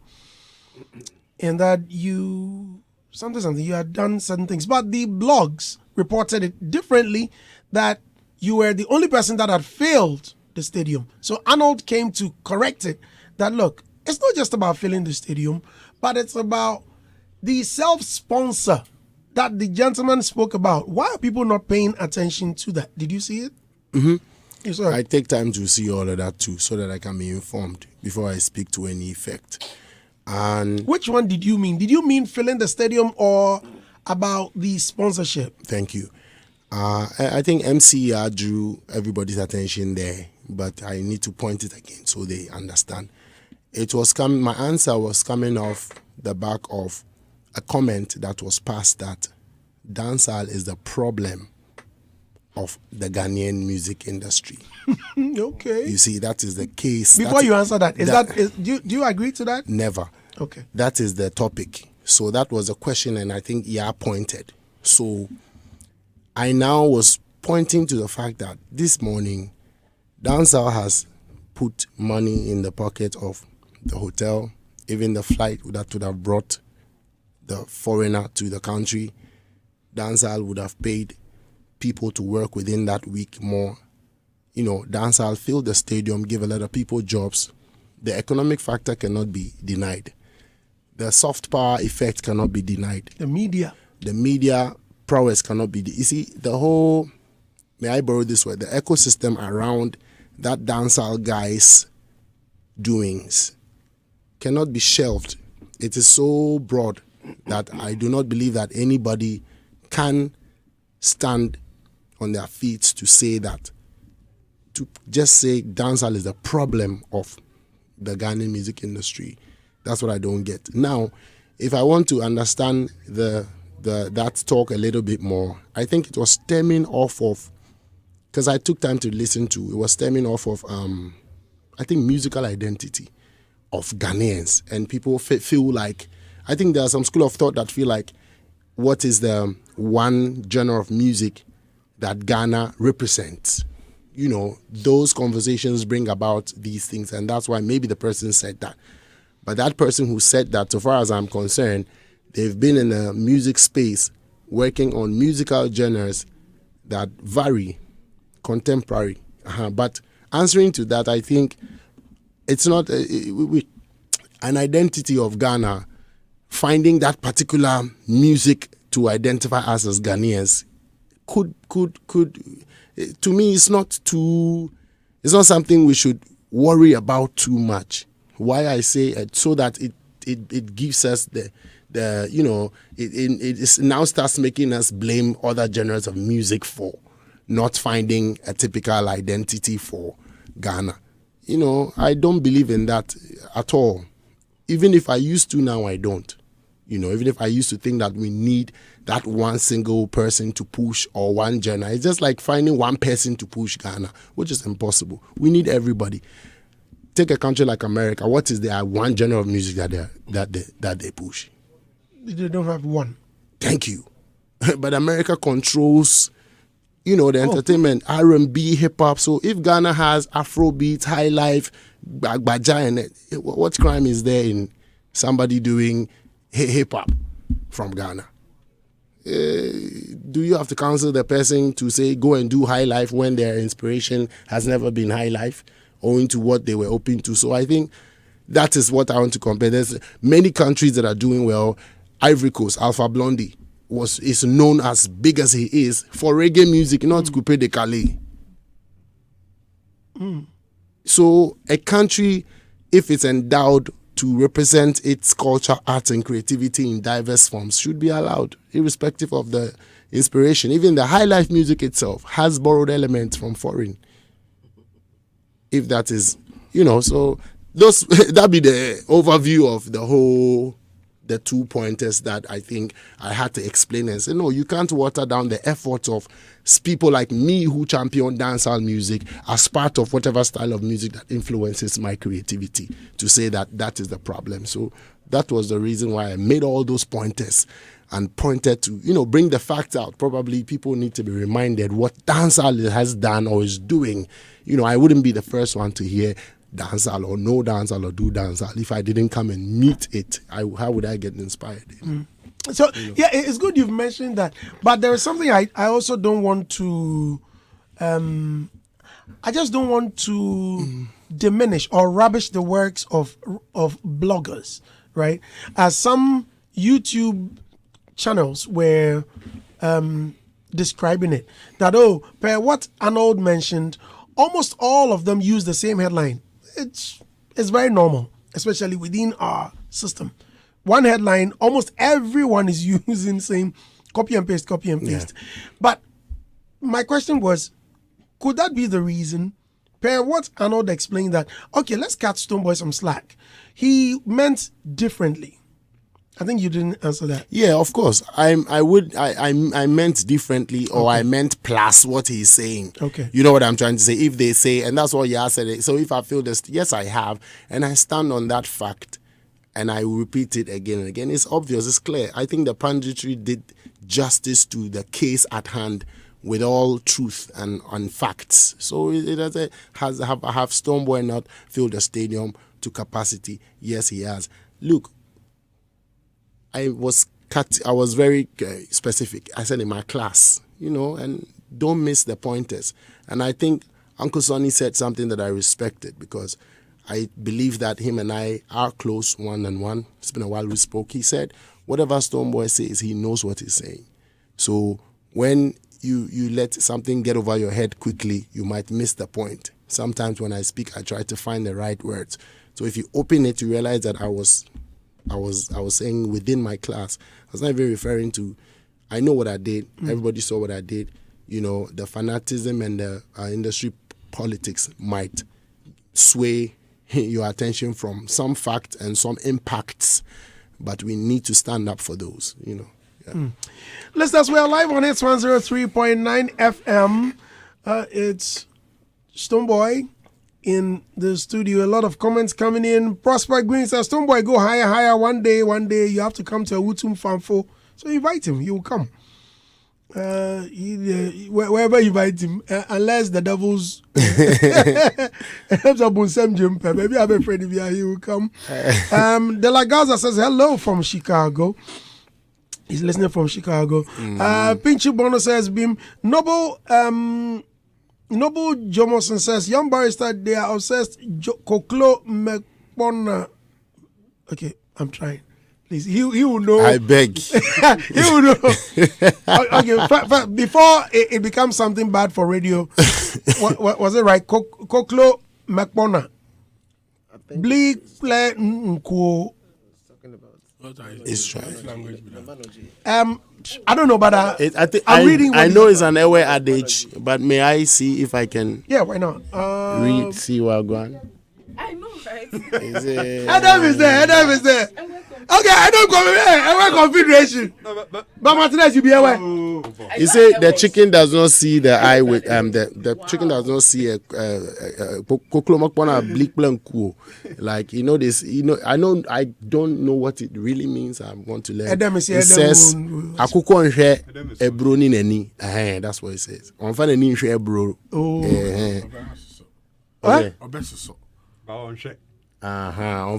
and that you had done certain things, but the blogs reported it differently, that you were the only person that had failed the stadium. So Arnold came to correct it, that look, it's not just about filling the stadium, but it's about the self-sponsor that the gentleman spoke about. Why are people not paying attention to that? Did you see it? Mm-hmm. Yes, sir. I take time to see all of that too, so that I can be informed before I speak to any effect. And which one did you mean? Did you mean filling the stadium or about the sponsorship? Thank you. I think MCR drew everybody's attention there, but I need to point it again so they understand. My answer was coming off the back of a comment that was passed that dancehall is the problem of the Ghanaian music industry. Okay. You see, that is the case. Before you answer that, do you agree to that? Never. Okay. That is the topic. So that was a question, and I think pointed. So I now was pointing to the fact that this morning, dancehall has put money in the pocket of the hotel, even the flight that would have brought the foreigner to the country. Dancehall would have paid people to work within that week more. Dancehall filled the stadium, gave a lot of people jobs. The economic factor cannot be denied. The soft power effect cannot be denied. The media prowess cannot be. You see, the whole, may I borrow this word, the ecosystem around that dancehall guy's doings cannot be shelved. It is so broad that I do not believe that anybody can stand on their feet to say that, to just say dancehall is the problem of the Ghanaian music industry. That's what I don't get. Now, if I want to understand that talk a little bit more, I think it was stemming off of, because I took time to listen to, it was stemming off of, I think, musical identity of Ghanaians. And people feel like, I think there's some school of thought that feel like, what is the one genre of music that Ghana represents? Those conversations bring about these things, and that's why maybe the person said that. But that person who said that, so far as I'm concerned, they've been in a music space working on musical genres that vary, contemporary. But answering to that, I think it's not an identity of Ghana. Finding that particular music to identify us as Ghanaians could to me, it's not something we should worry about too much. Why I say it, so that it gives us it now starts making us blame other genres of music for not finding a typical identity for Ghana. I don't believe in that at all. Even if I used to, now I don't. Even if I used to think that we need that one single person to push or one genre, it's just like finding one person to push Ghana, which is impossible. We need everybody. Take a country like America. What is their one genre of music that they push? They don't have one. Thank you. But America controls, the entertainment, R&B, hip hop. So if Ghana has Afrobeat, high life, Bagbaja, and what crime is there in somebody doing hip hop from Ghana? Do you have to counsel the person to say go and do high life when their inspiration has never been high life, owing to what they were open to? So I think that is what I want to compare. There's many countries that are doing well. Ivory Coast, Alpha Blondy is known as big as he is for reggae music, not Coupé de Calais. So a country, if it's endowed to represent its culture, arts, and creativity in diverse forms, should be allowed, irrespective of the inspiration. Even the high life music itself has borrowed elements from foreign. If that is, so that'd be the overview of the 2 pointers that I think I had to explain and say, no, you can't water down the efforts of people like me who champion dancehall music as part of whatever style of music that influences my creativity, to say that is the problem. So that was the reason why I made all those pointers and pointed to, bring the facts out. Probably people need to be reminded what dancehall has done or is doing. I wouldn't be the first one to hear dancehall or no dancehall or do dancehall if I didn't come and meet it. How would I get inspired? So yeah, it's good you've mentioned that, but there is something I also don't want to I just don't want to diminish or rubbish the works of bloggers, right? As some YouTube channels were describing it, that per what Arnold mentioned, almost all of them use the same headline. It's very normal, especially within our system. One headline, almost everyone is using same copy and paste. Yeah. But my question was, could that be the reason? Per what Arnold explained that, okay, let's cut Stonebwoy some slack. He meant differently. I think you didn't answer that. Yeah, of course. I meant differently, or I meant plus what he's saying. Okay. You know what I'm trying to say? If they say, and that's what Yah said. So if I feel this, yes, I have, and I stand on that fact, and I repeat it again and again. It's obvious, it's clear. I think the punditry did justice to the case at hand with all truth and facts. So it have Stonebwoy not filled the stadium to capacity? Yes, he has. Look, I was very specific. I said in my class, and don't miss the pointers. And I think Uncle Sonny said something that I respected, because I believe that him and I are close one-on-one. It's been a while we spoke. He said, whatever Stonebwoy says, he knows what he's saying. So when you let something get over your head quickly, you might miss the point. Sometimes when I speak, I try to find the right words. So if you open it, you realize that I was saying within my class. I was not even referring to, I know what I did. Everybody saw what I did. The fanatism and the industry politics might sway your attention from some facts and some impacts, but we need to stand up for those, Yeah. Listeners, we are live on Hitz 103.9 FM. It's Stonebwoy in the studio. A lot of comments coming in. Prosper Green says, Stonebwoy, go higher. One day you have to come to a Wutum Fanfo. So invite him, he will come. Wherever you invite him, unless the devils maybe I'm afraid if he will come. De La Gaza says hello from Chicago. He's listening from Chicago. Pinchy Bono says Bim Noble Jomoson says young barrister, they are obsessed Koklo Mekpona. Okay, I'm trying. Please, he will know. I beg. He will know. Okay, before it becomes something bad for radio, what was it right? Koklo Mekpona. Bleak play Nko. It's right. I don't know, but I'm reading. I know it's an Ewe adage, but may I see if I can? Yeah, why not? See what I'm going. I know, right? Adam is there. Okay, I don't come here. I want confederation. But Martinez, you be aware. You say the chicken does not see the eye with the chicken does not see a bleak blanco. Like this, I don't know what it really means. I'm going to learn. It says akoko nhwe ebro ni nani. That's what it says. On fa nani nhwe ebro. What? Obesoso. On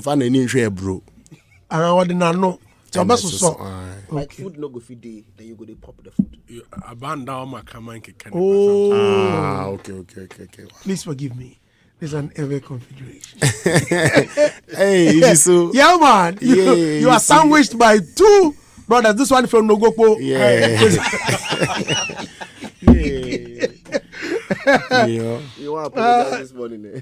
fa nani nhwe ebro. What did not know? Like food no go feed day, then you go to pop the food. Abandon my command. Okay. Please forgive me. There's an ever configuration. Hey, so yeah, man. You are sandwiched by two brothers. This one from Nogopo. Yeah. You want to apologize this morning?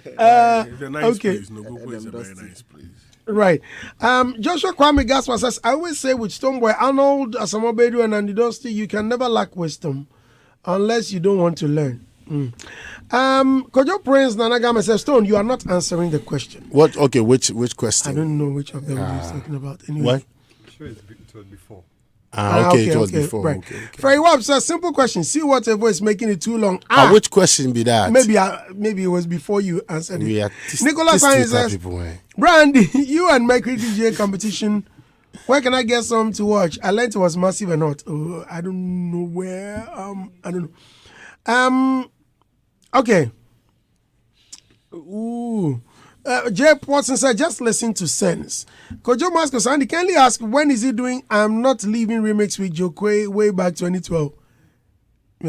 Nice okay. Place. Nogopo is a very nice place. Right. Joshua Kwame Gaspar says, I always say with Stonebwoy, Arnold, Asamoah and Andy Dusty, you can never lack wisdom unless you don't want to learn. Kojo Prince Nanagame says, Stone, you are not answering the question. What? Okay, which question? I don't know which of them he's talking about. Anyway. What? I'm sure it was before. Okay, it was before. Right. Okay. Ferry Wab says, simple question. See whatever is making it too long. Which question be that? Maybe it was before you answered we it. are Nicholas says, Brandy, you and Mercury DJ competition. Where can I get some to watch? I learned it was massive and hot. Oh, I don't know where. I don't know. Okay. Ooh. Jay Watson said, just listen to Sense. Kojo Masco Sandy kindly ask, when is he doing I'm Not Leaving remix with Jokwe way back 2012? Do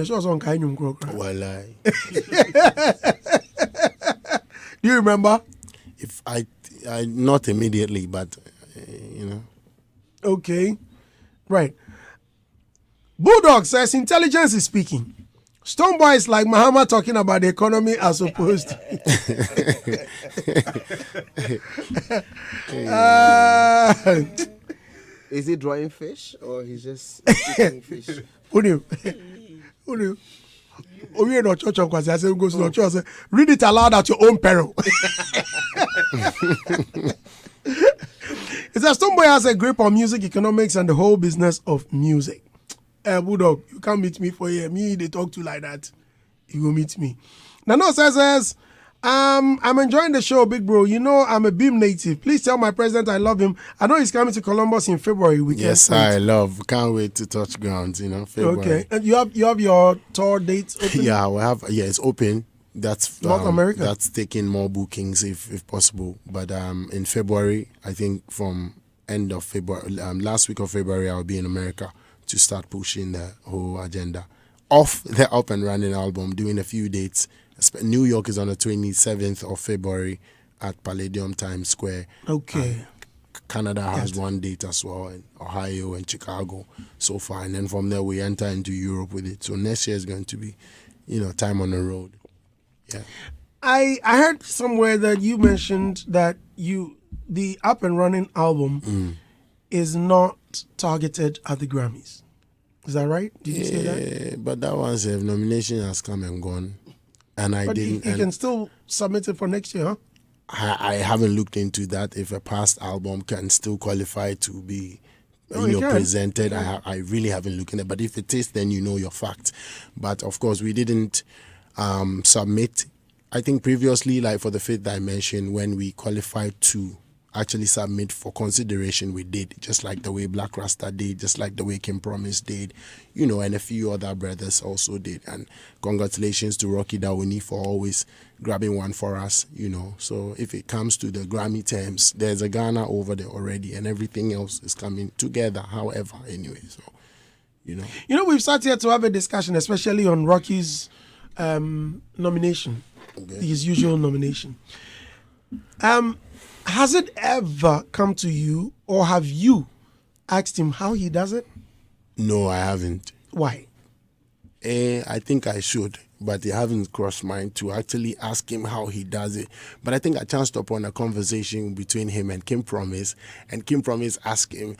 you remember? If I not immediately, but Okay. Right. Bulldog says, intelligence is speaking. Stonebwoy is like Muhammad talking about the economy as opposed to... Is he drawing fish or he's just eating fish? Who knew? Oh, you're not church because I said, go to the church. Read it aloud at your own peril. It says Stonebwoy has a grip on music economics and the whole business of music. Bulldog, you can't meet me for here. Me, they talk to like that. You will meet me. Nano says, I'm enjoying the show, big bro. You know, I'm a Beam native. Please tell my president I love him. I know he's coming to Columbus in February. Yes, I love. Can't wait to touch ground. February. Okay, and you have your tour dates open? Yeah, we have. Yeah, it's open. That's North America. That's taking more bookings if possible. But in February, I think from end of February, last week of February, I'll be in America to start pushing the whole agenda of the Up and Running album, doing a few dates. New York is on the 27th of February at Palladium Times Square. Okay. Canada has one date as well, and Ohio and Chicago so far. And then from there, we enter into Europe with it. So next year is going to be, time on the road. Yeah. I heard somewhere that you mentioned that the Up and Running album is not targeted at the Grammys. Is that right? Did you say that? But that one's nomination has come and gone, and but didn't. You can still submit it for next year, huh? I haven't looked into that. If a past album can still qualify to be, presented, I really haven't looked at it. But if it is, then you know your facts. But of course, we didn't submit. I think previously, like for the Fifth Dimension, when we qualified to actually submit for consideration, we did, just like the way Black Rasta did, just like the way Kim Promise did, and a few other brothers also did. And congratulations to Rocky Dawuni for always grabbing one for us, So if it comes to the Grammy terms, there's a Ghana over there already, and everything else is coming together, however, anyway. So, we've sat here to have a discussion, especially on Rocky's nomination, his usual nomination. Has it ever come to you, or have you asked him how he does it? No, I haven't. Why? I think I should, but it hasn't crossed mind to actually ask him how he does it. But I think I chanced upon a conversation between him and Kim Promise, and Kim Promise asked him,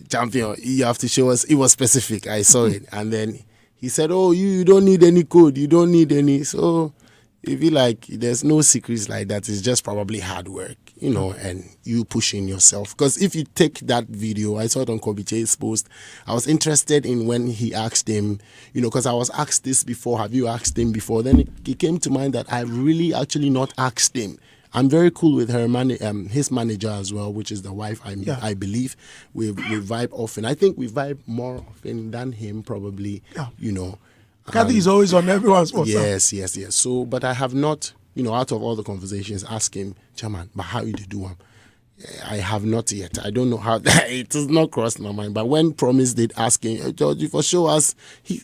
"Champion, you have to show us." It was specific. I saw it, and then he said, "Oh, you don't need any code. You don't need any." So, If you like, there's no secrets like that. It's just probably hard work, you know, and you pushing yourself. Because if you take that video, I saw it on Kobiche's post. I was interested in when he asked him, you know, because I was asked this before. Have you asked him before? Then it came to mind that I really actually not asked him. I'm very cool with her his manager as well, which is the wife. I believe we vibe often. I think we vibe more often than him, probably. Yeah. You know. Kathy is always on everyone's WhatsApp. Yes. So, but I have not, you know, out of all the conversations, asked him, Chairman, but how you do them? I have not yet. I don't know how. It has not crossed my mind. But when Promise did ask him, George, for show us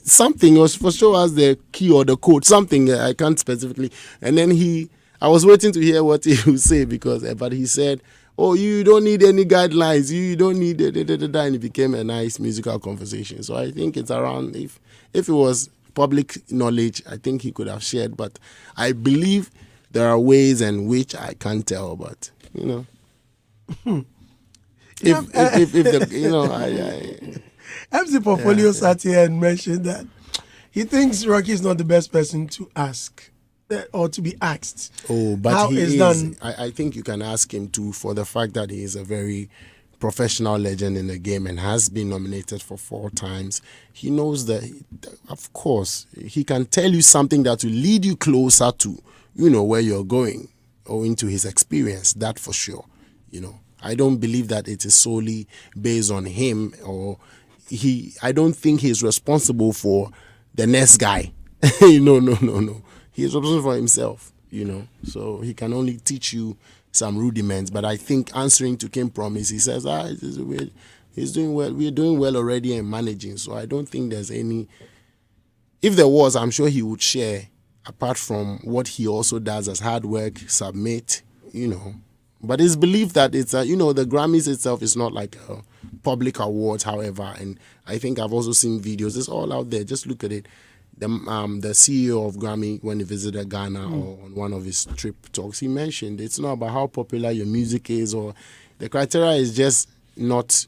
something, or for show us the key or the code, something I can't specifically. And then I was waiting to hear what he would say but he said, oh, you don't need any guidelines. You don't need and it became a nice musical conversation. So I think it's around, if it was public knowledge, I think he could have shared, but I believe there are ways in which I can't tell, but you know, if the, you know, MC Portfolio sat here and mentioned that he thinks Rocky is not the best person to ask or to be asked. Oh, but how he is. Done. I think you can ask him too, for the fact that he is a very professional legend in the game and has been nominated for 4 times. He knows that, of course, he can tell you something that will lead you closer to, you know, where you're going, owing to his experience, that for sure. You know, I don't believe that it is solely based on him, or I don't think he's responsible for the next guy. No. He is responsible for himself, you know, so he can only teach you some rudiments. But I think answering to Kim Promise, he says, he's doing well. We're doing well already and managing. So I don't think there's any. If there was, I'm sure he would share, apart from what he also does as hard work, submit, you know. But it's believed that it's, you know, the Grammys itself is not like a public award, however. And I think I've also seen videos. It's all out there. Just look at it. The CEO of Grammy, when he visited Ghana or on one of his trip talks, he mentioned it's not about how popular your music is, or the criteria is just not,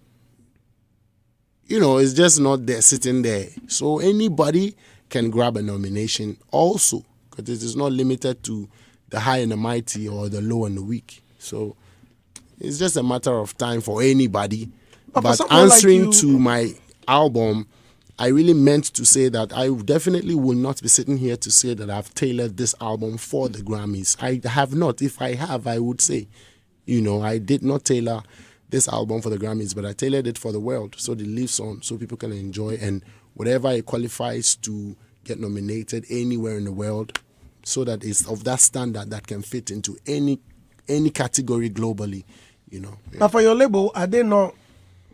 you know, it's just not there sitting there. So anybody can grab a nomination also, because it is not limited to the high and the mighty or the low and the weak. So it's just a matter of time for anybody. But answering like to my album, I really meant to say that I definitely will not be sitting here to say that I've tailored this album for the Grammys. I have not. If I have, I would say, you know, I did not tailor this album for the Grammys, but I tailored it for the world, so it lives on, so people can enjoy, and whatever it qualifies to get nominated anywhere in the world, so that it's of that standard that can fit into any category globally, you know. Yeah. But for your label, are they not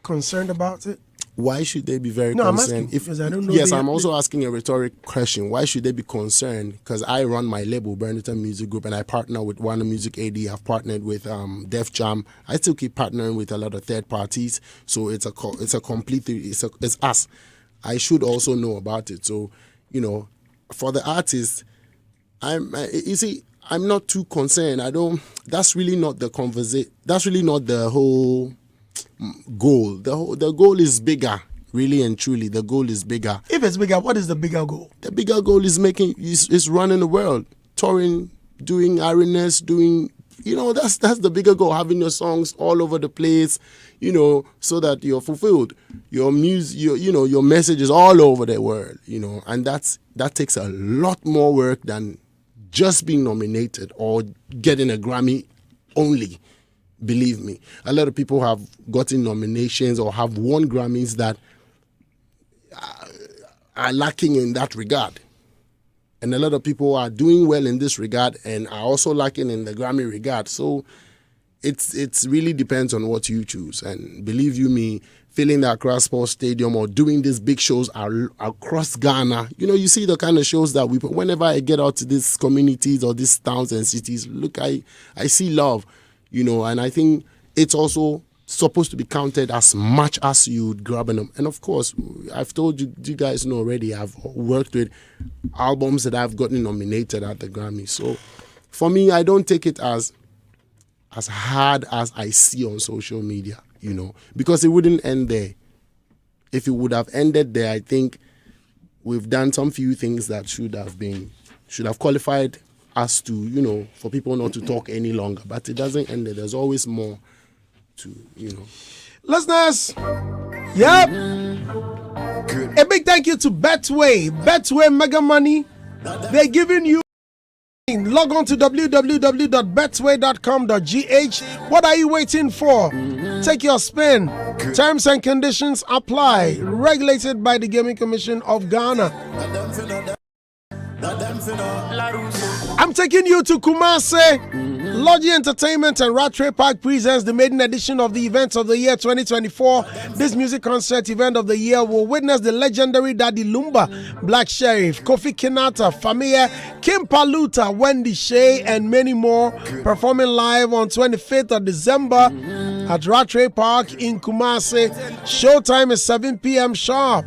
concerned about it? Why should they be very concerned? I'm asking, because I don't know. Yes, I'm also asking a rhetoric question. Why should they be concerned? Because I run my label, Burlington Music Group, and I partner with Warner Music AD. I've partnered with Def Jam. I still keep partnering with a lot of third parties. So it's us. I should also know about it. So, you know, for the artist, I'm not too concerned. That's really not the conversation. That's really not the whole goal. The goal is bigger, really and truly. The goal is bigger. If it's bigger, what is the bigger goal? The bigger goal is running the world, touring, doing arenas, doing, you know, that's the bigger goal. Having your songs all over the place, you know, so that you're fulfilled. Your music, your message is all over the world, you know, and that takes a lot more work than just being nominated or getting a Grammy only. Believe me, a lot of people have gotten nominations or have won Grammys that are lacking in that regard. And a lot of people are doing well in this regard and are also lacking in the Grammy regard. So it's really depends on what you choose. And believe you me, filling the Accra Sports Stadium or doing these big shows across Ghana, you know, you see the kind of shows that whenever I get out to these communities or these towns and cities, look, I see love. You know, and I think it's also supposed to be counted as much as you would grab them. And of course, I've told you guys know already, I've worked with albums that I've gotten nominated at the Grammy. So for me, I don't take it as hard as I see on social media, you know, because it wouldn't end there. If it would have ended there, I think we've done some few things that should have qualified us to, you know, for people not to talk any longer. But it doesn't end there. There's always more to, you know. Listeners, yep. A big thank you to Betway. Betway Mega Money. They're giving you. Log on to www.betway.com.gh. What are you waiting for? Take your spin. Terms and conditions apply. Regulated by the Gaming Commission of Ghana. I'm taking you to Kumasi. Logi Entertainment and Rattray Park presents the maiden edition of the events of the year 2024. This music concert event of the year will witness the legendary Daddy Lumba, Black Sheriff, Kofi Kinata, Famia, Kim Paluta, Wendy Shea, and many more performing live on 25th of December at Rattray Park in Kumasi. Showtime is 7 p.m. sharp.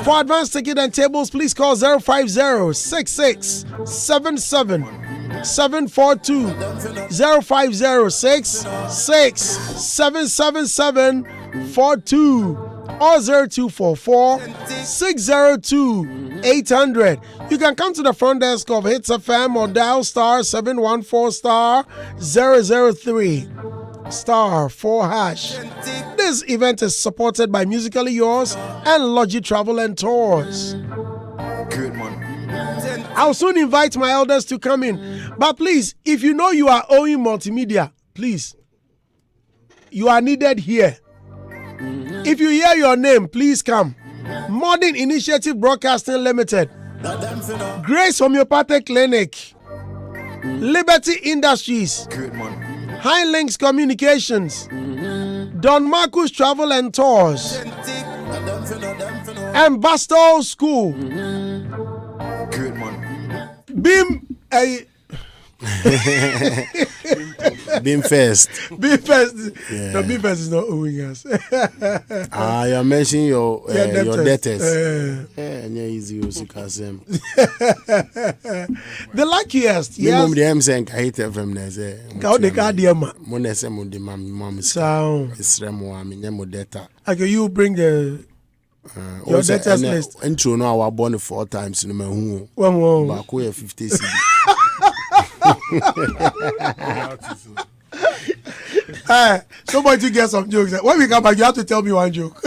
For advance ticket and tables, please call 050-6677-742, 050-6677-742, or 0244-602-800. You can come to the front desk of Hitz FM or dial star 714 star 003 star 4 hash. This event is supported by Musically Yours and Logi Travel and Tours. Good man. I'll soon invite my elders to come in. But please, if you know you are owing multimedia, please, you are needed here. If you hear your name, please come. Modern Initiative Broadcasting Limited, Grace Homeopathic Clinic, Liberty Industries, Good man. High Links Communications, Don Marcus Travel and Tours, and Bastow School. Good man. Beam Being first. Beam Fest. Yeah. No, Beam Fest is not owing us. You're mentioning your debtors. The Easy, you can say. luckiest, Minimum yes. the M saying I hate FM. How they got the man. Monese mo de mom So, Israel I mean mo data. okay, you bring your debtors list. Intro no I born 4 times no me hu. One. Ba ko 50 cedi. Somebody to get some jokes. When we come back, you have to tell me one joke.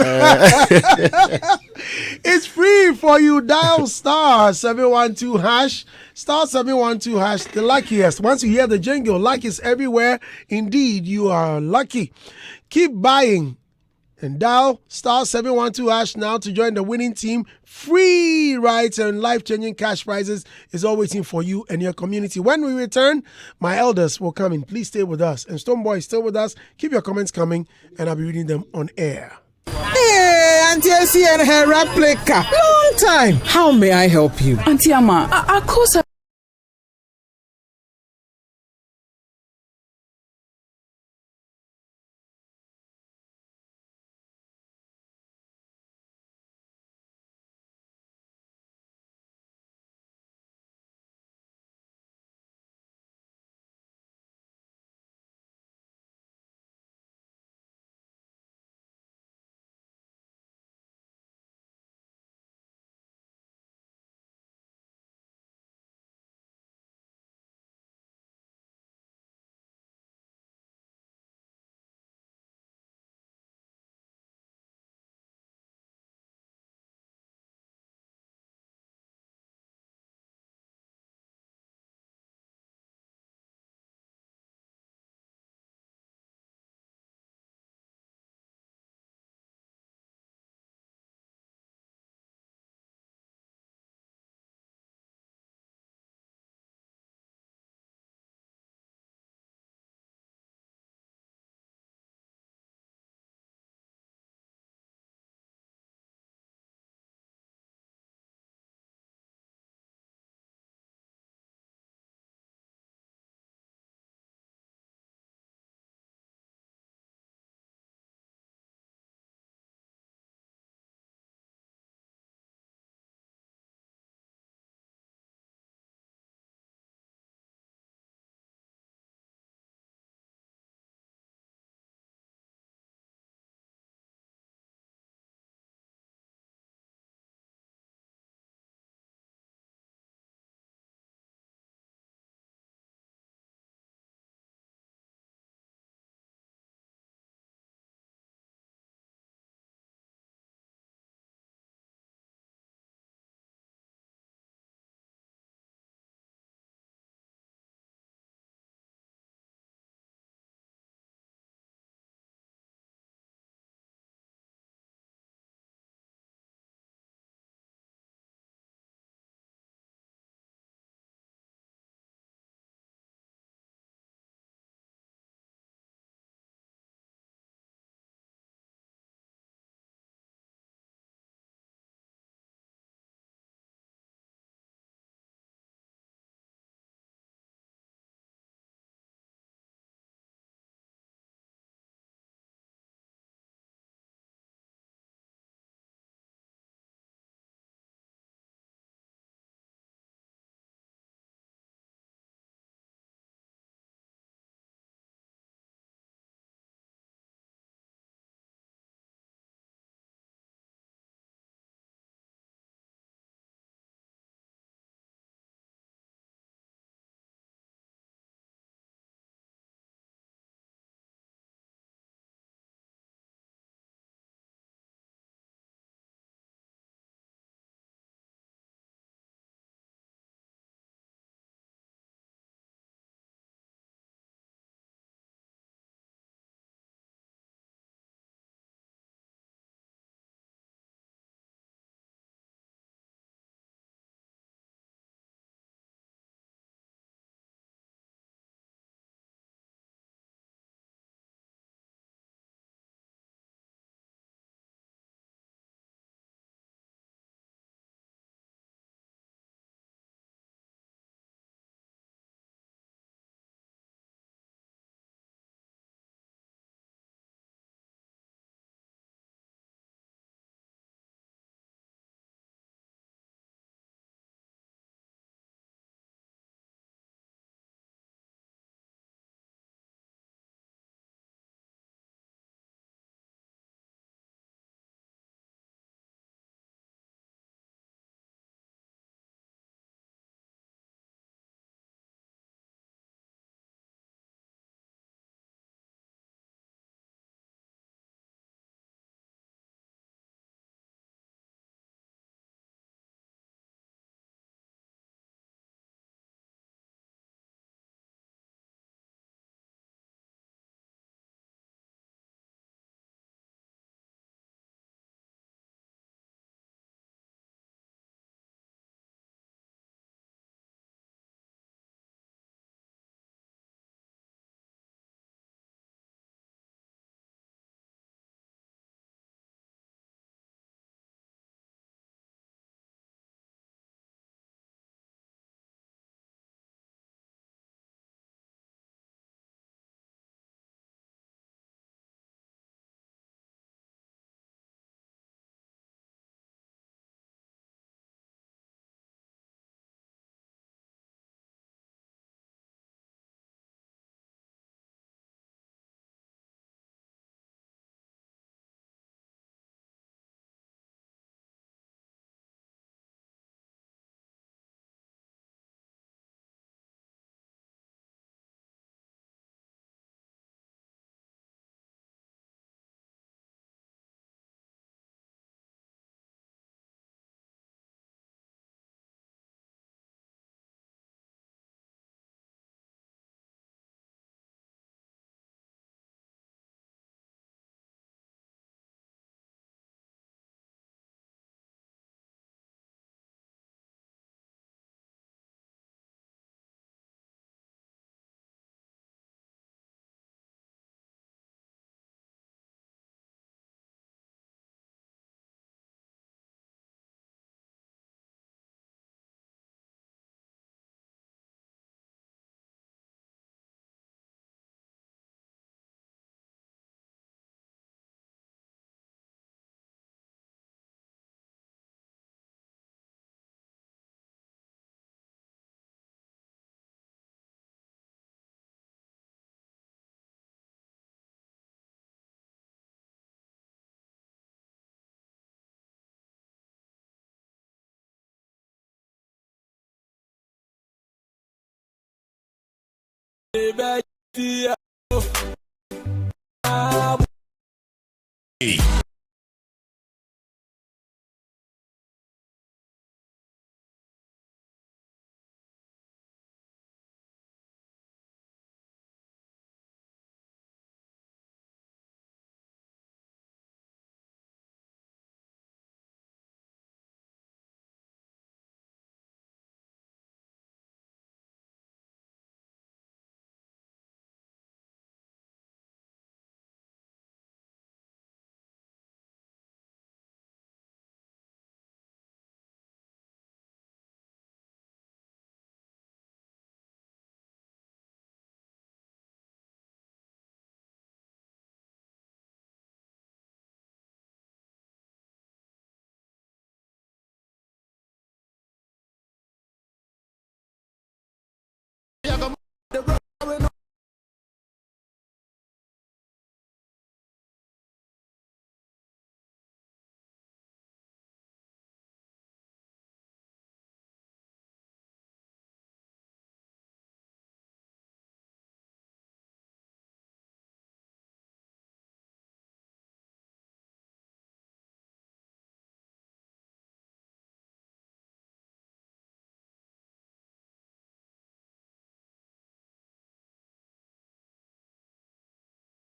It's free for you. Dial star 712 hash. Star 712 hash. The luckiest. Once you hear the jingle, luck is everywhere. Indeed, you are lucky. Keep buying. And dial star 712 hash now to join the winning team. Free rides and life-changing cash prizes is all waiting for you and your community. When we return, my elders will come in. Please stay with us. And Stonebwoy is still with us. Keep your comments coming, and I'll be reading them on air. Hey, Auntie Essie and her replica. Long time. How may I help you? Auntie Ama, of course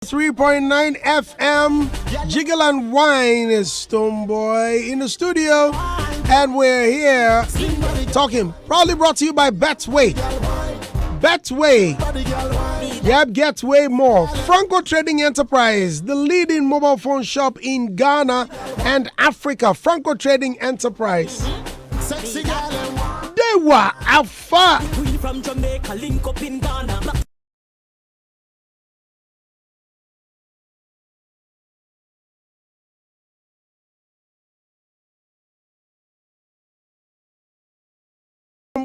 .9 FM, Jiggle and Wine is Stonebwoy in the studio, and we're here talking. Proudly brought to you by Betway. Betway. Yep, get way more. Franco Trading Enterprise, the leading mobile phone shop in Ghana and Africa. Franco Trading Enterprise. They were Alpha. From Jamaica, link up in Ghana.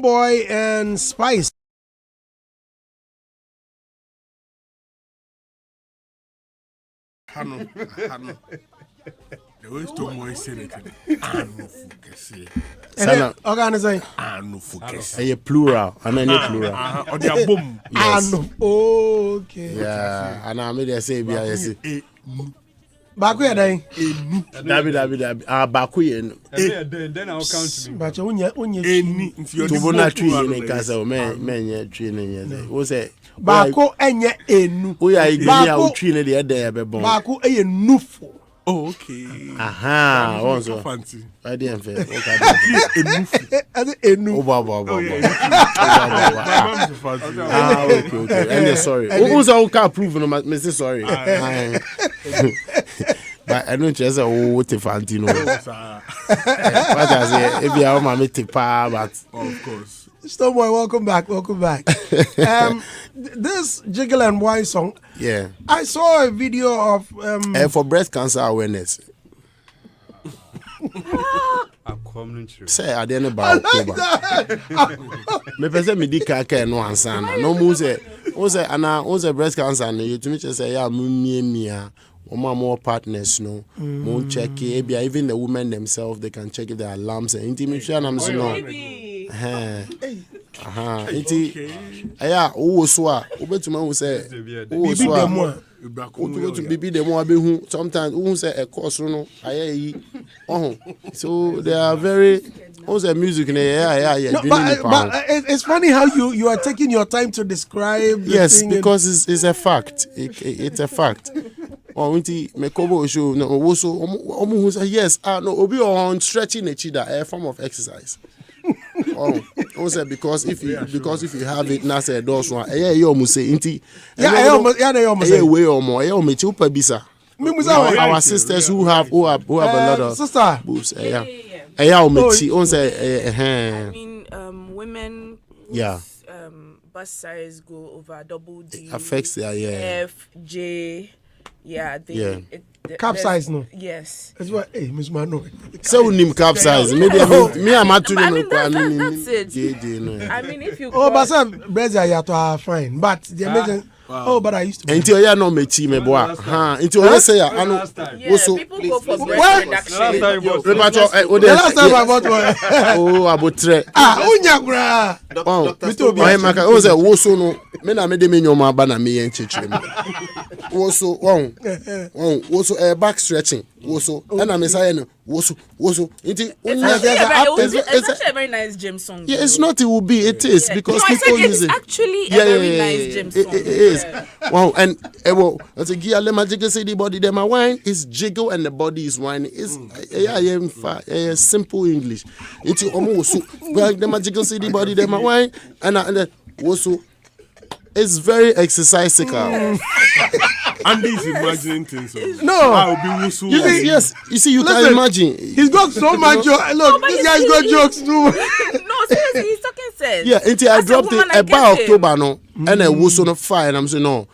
Boy and Spice. Hano. The way Stonebwoy said it. Anu fukese. Organization. Anu fukese. A plural. I mean plural. Or the boom. Yes. Okay. Yeah, and I made a say BIS. Baku ya dai. Dabi. Baku Then I'll count to me. But unye to bona tree in casa men tree in wo say Baku enye enu. we are igni a tree in the other be bon. Baku eye nufo. Oh, okay. Aha, also. Fancy. I didn't fail. Ade enu. Okay. And sorry. Who's all can prove no me say sorry. But I don't just say what if Antino. What I say if you are my tipa but Of course. Stonebwoy, welcome back. This Jiggle and Wine song. yeah. I saw a video of For breast cancer awareness. Say at the end of October. Me person me di kaka no ansa na. No mu say breast cancer no you to me say ya mu mia. More partners, no. More check it. Even the women themselves, they can check if there are lumps and intimate. I'm saying no. Yeah. Oh, so. Ubetuma say. Oh, so. Bibi the more who sometimes who say a course no. So they are very. Also music. Yeah. No, but it's funny how you are taking your time to describe. Yes, because it's a fact. It's a fact. Oh, me kobo show no also who say yes no obi on stretching a chida a form of exercise. Also because if you have it na say those one you almost say inti way or more me chupa bisa our sisters who have a lot of sister boobs Yeah. I mean, women. Yeah. Bust size go over double D. Affects F, J. Yeah, capsize no. Yes. That's what Miss Mano. So nim capsize. Maybe me I'm at I mean, that's it. I mean, if you but some breads are fine, but the Oh, but I used to. Until you know me team boy. Until you say I know. Yeah, people go for breast What? reduction. The last time I bought one. Oh, about 3. Unya gra. Oh, my God. Was also no. Me na me de me nyoma ba na me yen chichire me. Also a back stretching. Also, and I'm saying also. It's actually a very nice gym song. Yeah, it's not. It will be. It is because people use it. It's actually a very nice gym song. It is. Wow, and as a gear, let my jiggle say the body, then my wine is jiggle and the body is wine. It's simple English. It's almost the magical say the body, then my wine, and also it's very exercisical. Andy's imagining things. No. I'll be wusu. Yes. You see, you Listen, can imagine. He's got so much jokes. Look, this guy's got jokes too. No, seriously, he's talking sense. Yeah, until I As a dropped woman, it I about get him. October, no, and I was on fire, and I'm saying, no,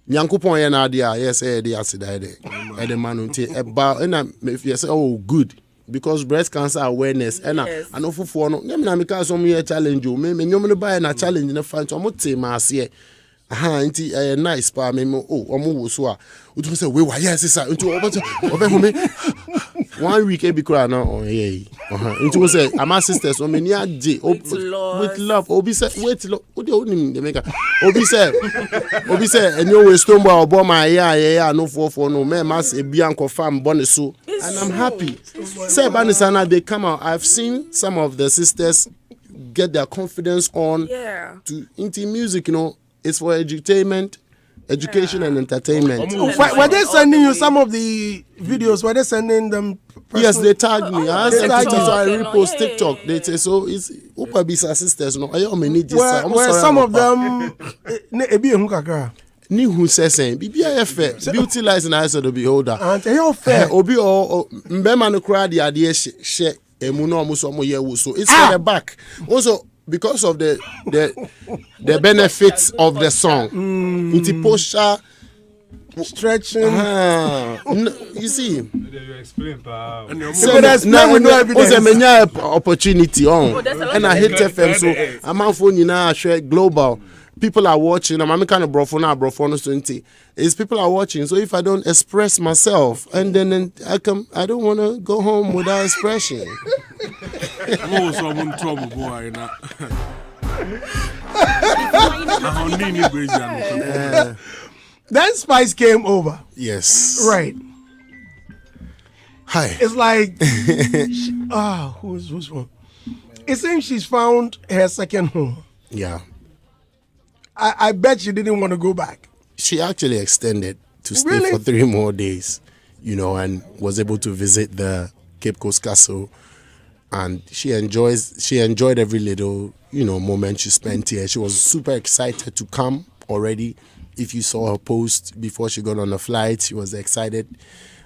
Nyankopon yen adia, yes, the acid, and the man until about, and if you say, oh, good. Because breast cancer awareness, and I know for no, I because some year challenge you, me, you buy a challenge in the front, I'm not saying, my see. Nice pa me omo so a utu say we wa yes sir utu obe home 1 week e bi kura na utu say ama sisters o me ni age with love obi say wait lo o de onim de make obi say enyo we Stonebwoy obo my ya no for no me mas e bi anko fam bone so and I'm happy say banisana they come out. I've seen some of the sisters get their confidence on to into music, you know. It's for edutainment, education and entertainment. Were they sending you some of the videos? Were they sending them? Yes, they tagged me. I sent it to I TikTok, repost TikTok. They say so. It's Upa Bisa sisters. No, I only need this. Were some of them? Ebi ehun kakra. Ni who says saying BBIF beauty lies in the eyes of the beholder. And you fair. Obi o mbema no kra the idea share emu no omo so omo ye wo so it's for the back. Also because of the benefits of the song. Into posture stretching. You see. You explain, pal. Opportunity on. And I hit FM so I'm on phone now share global. People are watching. I'm kind of brophone 20. Is people are watching. So if I don't express myself, and then I don't want to go home without expression. Then Spice came over. Yes. Right. Hi. It's like, who's one? It seems she's found her second home. Yeah. I bet she didn't want to go back. She actually extended to stay for 3 more days, you know, and was able to visit the Cape Coast Castle. And she enjoyed every little, you know, moment she spent here. She was super excited to come already. If you saw her post before she got on the flight, she was excited.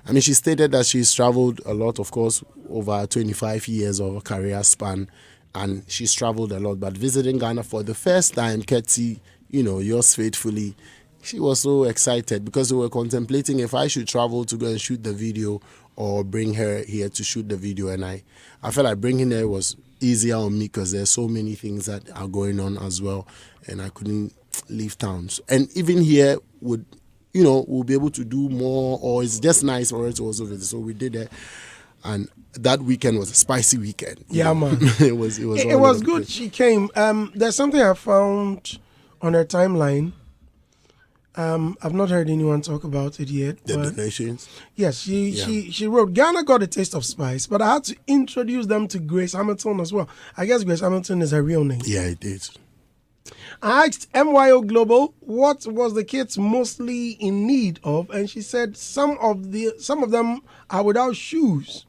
I mean, she stated that she's traveled a lot, of course, over 25 years of a career span. And she's traveled a lot. But visiting Ghana for the first time, Ketty, you know, yours faithfully, she was so excited because we were contemplating if I should travel to go and shoot the video or bring her here to shoot the video. And I felt like bringing her was easier on me because there's so many things that are going on as well. And I couldn't leave town. And even here we'll be able to do more, or it's just nice for her to also visit. So we did that. And that weekend was a spicy weekend. Yeah, man. It was good. Great. She came. There's something I found on her timeline. I've not heard anyone talk about it yet. The donations? Yes, she wrote, Ghana got a taste of spice, but I had to introduce them to Grace Hamilton as well. I guess Grace Hamilton is her real name. Yeah, it is. I asked MYO Global what was the kids mostly in need of, and she said some of them are without shoes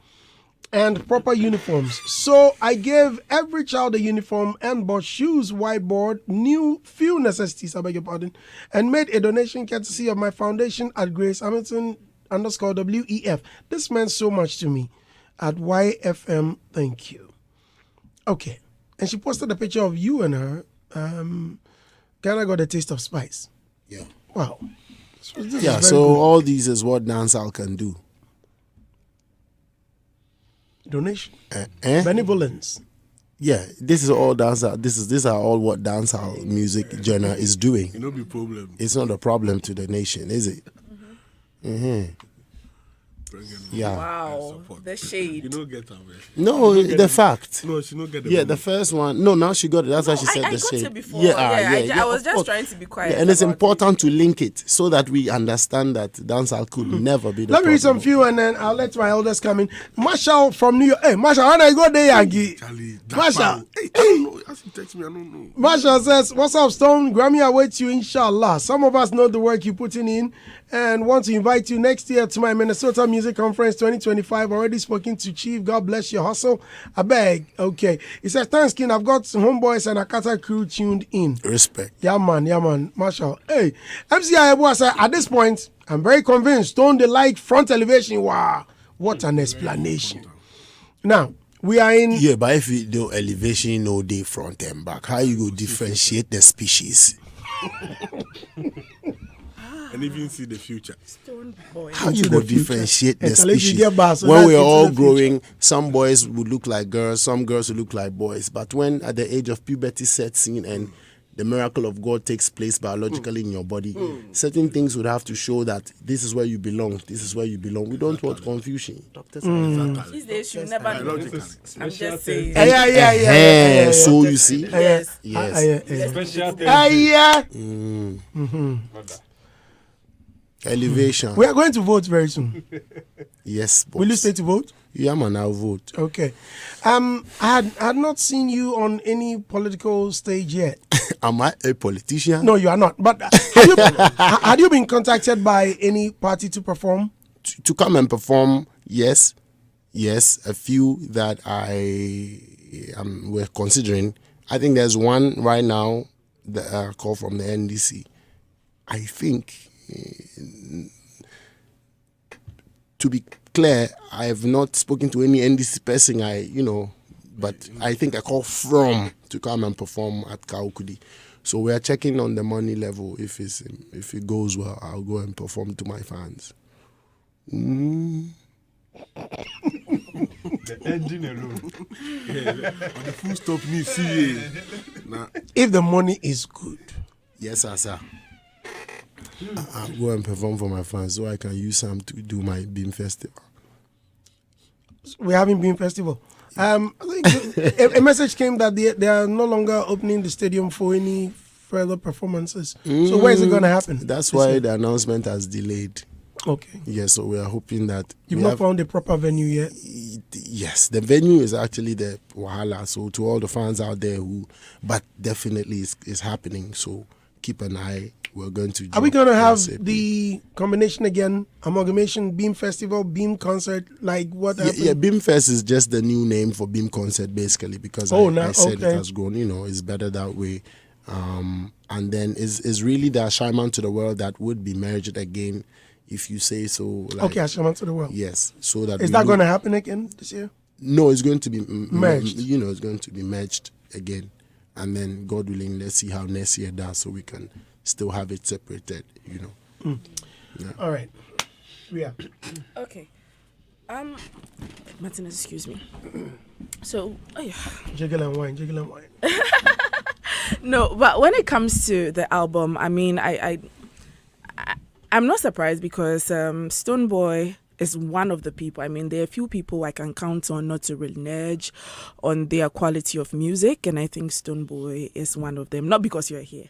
and proper uniforms. So I gave every child a uniform and bought shoes, whiteboard, new few necessities, I beg your pardon, and made a donation courtesy of my foundation at Grace Hamilton _WEF. This meant so much to me. At YFM, thank you. Okay. And she posted a picture of you and her. Ghana got a taste of spice. Yeah. Wow. So all these is what dancehall can do. Donation. Benevolence. Yeah, this is all dancehall. These are all what dancehall music genre is doing. You know, be problem. It's not a problem to the nation, is it? Yeah. Wow, the shade. You know, get away. No, the fact. No, she don't get the Yeah, money. the first one. No, now she got it. That's why she said I the got shade. it before. Yeah, I was of just course. trying to be quiet. Yeah, and it's about important to link it so that we understand that dancehall could never be the Let me read some problem. few and then I'll let my elders come in. Marshall from New York. Hey, Marshall, when I go there, Yankee. Charlie, Marshall. Hey, I don't know. As you text me, I don't know. Marshall says, "What's up, Stone? Grammy awaits you, inshallah. Some of us know the work you're putting in and want to invite you next year to my Minnesota Music Conference 2025. Already spoken to Chief. God bless your hustle. I beg." Okay. He says, "Thanks, King. I've got some homeboys and Akata crew tuned in." Respect. Yeah, man. Marshall. Hey, MC Ayebo said, "At this point, I'm very convinced Stone they like front elevation. Wow. What an explanation." Now, we are in... Yeah, but if you do elevation, no day front and back, how you go differentiate the species? And even see the future. Stonebwoy. How you Into go the future. differentiate the Until if you species? get back, so When that's we're into all the future. growing, some boys would look like girls, some girls would look like boys. But when at the age of puberty sets in and the miracle of God takes place biologically in your body, certain things would have to show that this is where you belong. This is where you belong. We don't want confusion. These days you never know. Biologically. I'm just saying. Yeah. So you see, Yes. yes, Special Yeah. elevation. We are going to vote very soon. Yes, boss. Will you stay to vote? Yeah, man, I'll vote. Okay. I had not seen you on any political stage yet. Am I a politician? No, you are not. But had you been contacted by any party to perform? To come and perform, yes, a few that we're considering. I think there's one right now, the call from the NDC. I think, to be clear, I have not spoken to any NDC person. But I think a call from to come and perform at Kaukudi. So we are checking on the money level. If it goes well, I'll go and perform to my fans. The engine alone. On the full stop, me see. Nah, If the money is good. Yes, sir. I'll go and perform for my fans so I can use some to do my Beam Festival. We're having Beam Festival. I think a message came that they are no longer opening the stadium for any further performances. So where is it going to happen? That's this why year? the announcement has delayed. Okay. Yes, so we are hoping that You've we not have- found a proper venue yet? Yes, the venue is actually the Wahala. So to all the fans out there but definitely it's happening. So keep an eye. We're going to. Are we going to have ASAP. the combination again, amalgamation, Beam Festival, Beam Concert, like what happened? Yeah, Beam Fest is just the new name for Beam Concert, basically, because I said it has grown. It's better that way. And then is really the Ashaiman to the world that would be merged again, if you say so. Like, Okay, Ashaiman to the world. Yes, so that Is that going to happen again this year? No, it's going to be Merged. It's going to be merged again, and then God willing, let's see how next year does, so we can still have it separated. Yeah. All right. Yeah. Okay. Martinez, excuse me. So, Jiggle and wine, jiggle and wine. no, but when it comes to the album, I mean, I'm not surprised because Stonebwoy is one of the people. I mean, there are a few people I can count on not to renege on their quality of music, and I think Stonebwoy is one of them. Not because you're here,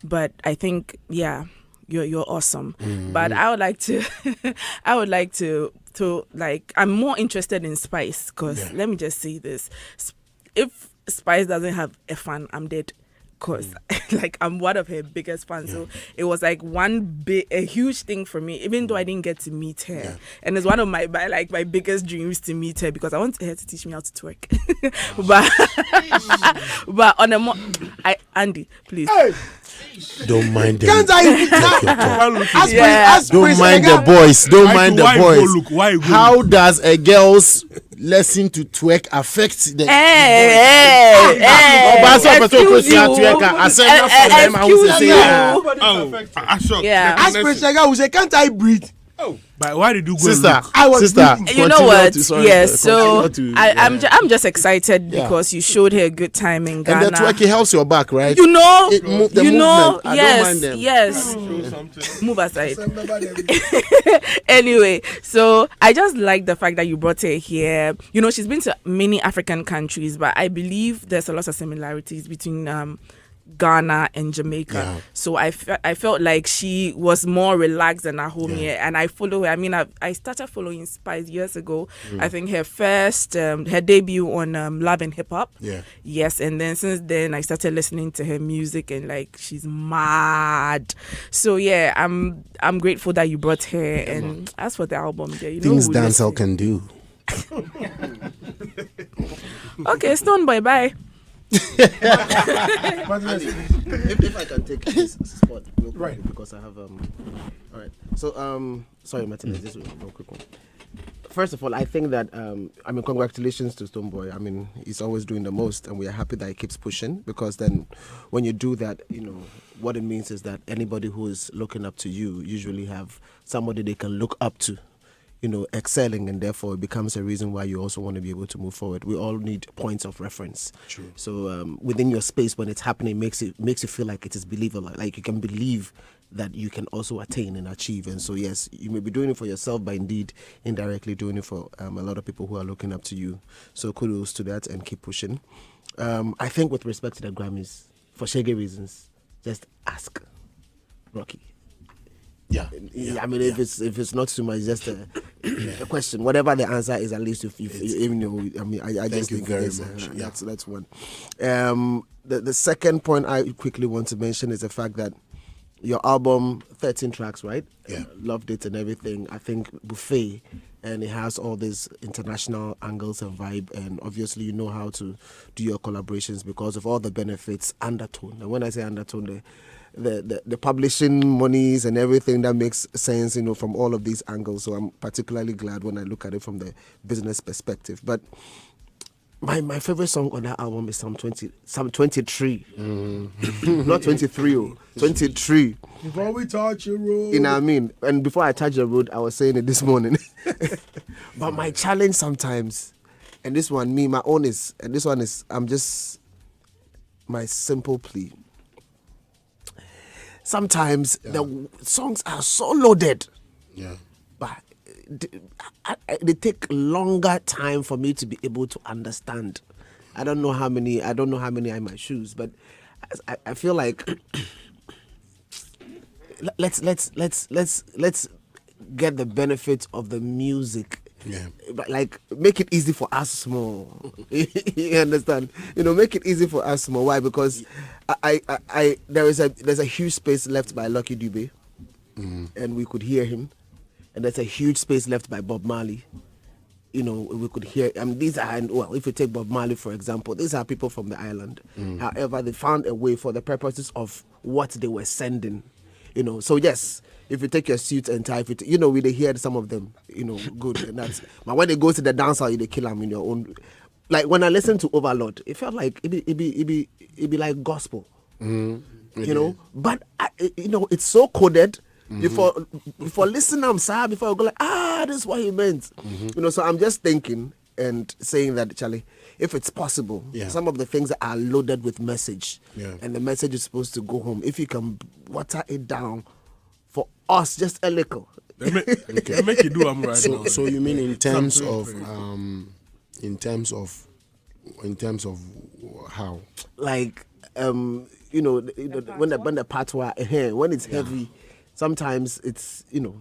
but I think, yeah, you're awesome. Mm-hmm. But I would like to, I'm more interested in Spice because let me just say this: if Spice doesn't have a fan, I'm dead. Because I'm one of her biggest fans, so it was like a huge thing for me, even though I didn't get to meet her. And it's one of my biggest dreams to meet her because I want her to teach me how to twerk. but on a more, Andy, please. Hey. Don't mind them. Can't I? Don't mind the boys. Don't mind the boys. How does a girl's lesson to twerk affect the? Excuse you. Ask Preciaga who say, can't I breathe? But why did you go? Sister, Sister, You know what? Yes, so I'm I'm just excited because you showed her a good time in Ghana. And the twerking helps your back, right? You know, the movement, I don't mind them. yes. Move aside. Anyway, so I just like the fact that you brought her here. You know, she's been to many African countries, but I believe there's a lot of similarities between Ghana and Jamaica. Yeah. So I felt like she was more relaxed than at home here, and I follow her. I mean, I started following Spice years ago. I think her first her debut on Love and Hip Hop. Yeah. Yes, and then since then I started listening to her music, and like she's mad. So yeah, I'm grateful that you brought her. And as for the album, there, you Things know, dancehall can do. Okay, Stonebwoy, bye. If I can take this spot real quick, Right. because I have all right. So sorry, Martin, just a real quick one. First of all, I think that I mean, congratulations to Stonebwoy. I mean, he's always doing the most, and we are happy that he keeps pushing, because then when you do that, you know what it means is that anybody who is looking up to you usually have somebody they can look up to, you know, excelling, and therefore it becomes a reason why you also want to be able to move forward. We all need points of reference. True. So within your space, when it's happening, makes you feel like it is believable, like you can believe that you can also attain and achieve. And so yes, you may be doing it for yourself, but indeed indirectly doing it for a lot of people who are looking up to you. So kudos to that, and keep pushing. I think with respect to the Grammys, for shaggy reasons, just ask Rocky. Yeah. I mean, if it's not too much, just a question. Whatever the answer is, at least if you know, I mean, I just you think very it's, much. that's one. The second point I quickly want to mention is the fact that your album, 13 tracks, right? Yeah. Loved it and everything. I think buffet, and it has all these international angles and vibe, and obviously you know how to do your collaborations because of all the benefits, undertone. And when I say undertone, the publishing monies and everything that makes sense, you know, from all of these angles. So I'm particularly glad when I look at it from the business perspective. But my favorite song on that album is Psalm 23. Not 23, 23. Before we touch your road. You know what I mean? And before I touch the road, I was saying it this morning. But my challenge sometimes, and this one, my own is, and this one is, I'm just, my simple plea. Sometimes the songs are so loaded, but they take longer time for me to be able to understand. I don't know how many are in my shoes, but I feel like let's get the benefit of the music. Yeah. But like, make it easy for us small. You understand? You know, make it easy for us small. Why? Because there's a huge space left by Lucky Dube, and we could hear him, and there's a huge space left by Bob Marley. You know, we could hear. These are, well, if you take Bob Marley for example, these are people from the island. However, they found a way for the purposes of what they were sending. You know, so yes. If you take your suit and tie, we hear some of them, you know, good. And that's, but when they go to the dance hall, they kill them in your own. Like when I listened to Overlord, it felt like it be like gospel, you know. But you know, it's so coded. Before listening, before I go like, this is what he meant, you know. So I'm just thinking and saying that, Charlie, if it's possible, some of the things that are loaded with message, and the message is supposed to go home, if you can water it down. For us, just a little. They make you do them right now. So you mean in terms of how? Like you know, when the patois when it's heavy, sometimes it's, you know,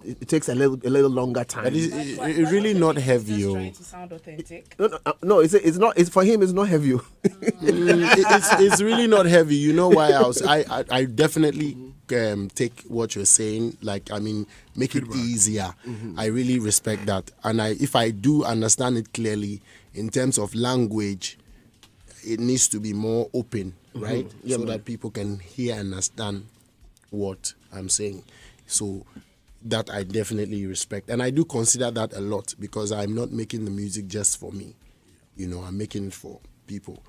it takes a little longer time. But it's really not heavy. Trying to sound authentic. No, it's not. It's for him. It's not heavy. It's really not heavy. You know why? I definitely take what you're saying. Like, I mean, make it easier. I really respect that, and if I do understand it clearly in terms of language, it needs to be more open, right? Yeah, so that people can hear and understand what I'm saying. So that I definitely respect, and I do consider that a lot, because I'm not making the music just for me. You know, I'm making it for people.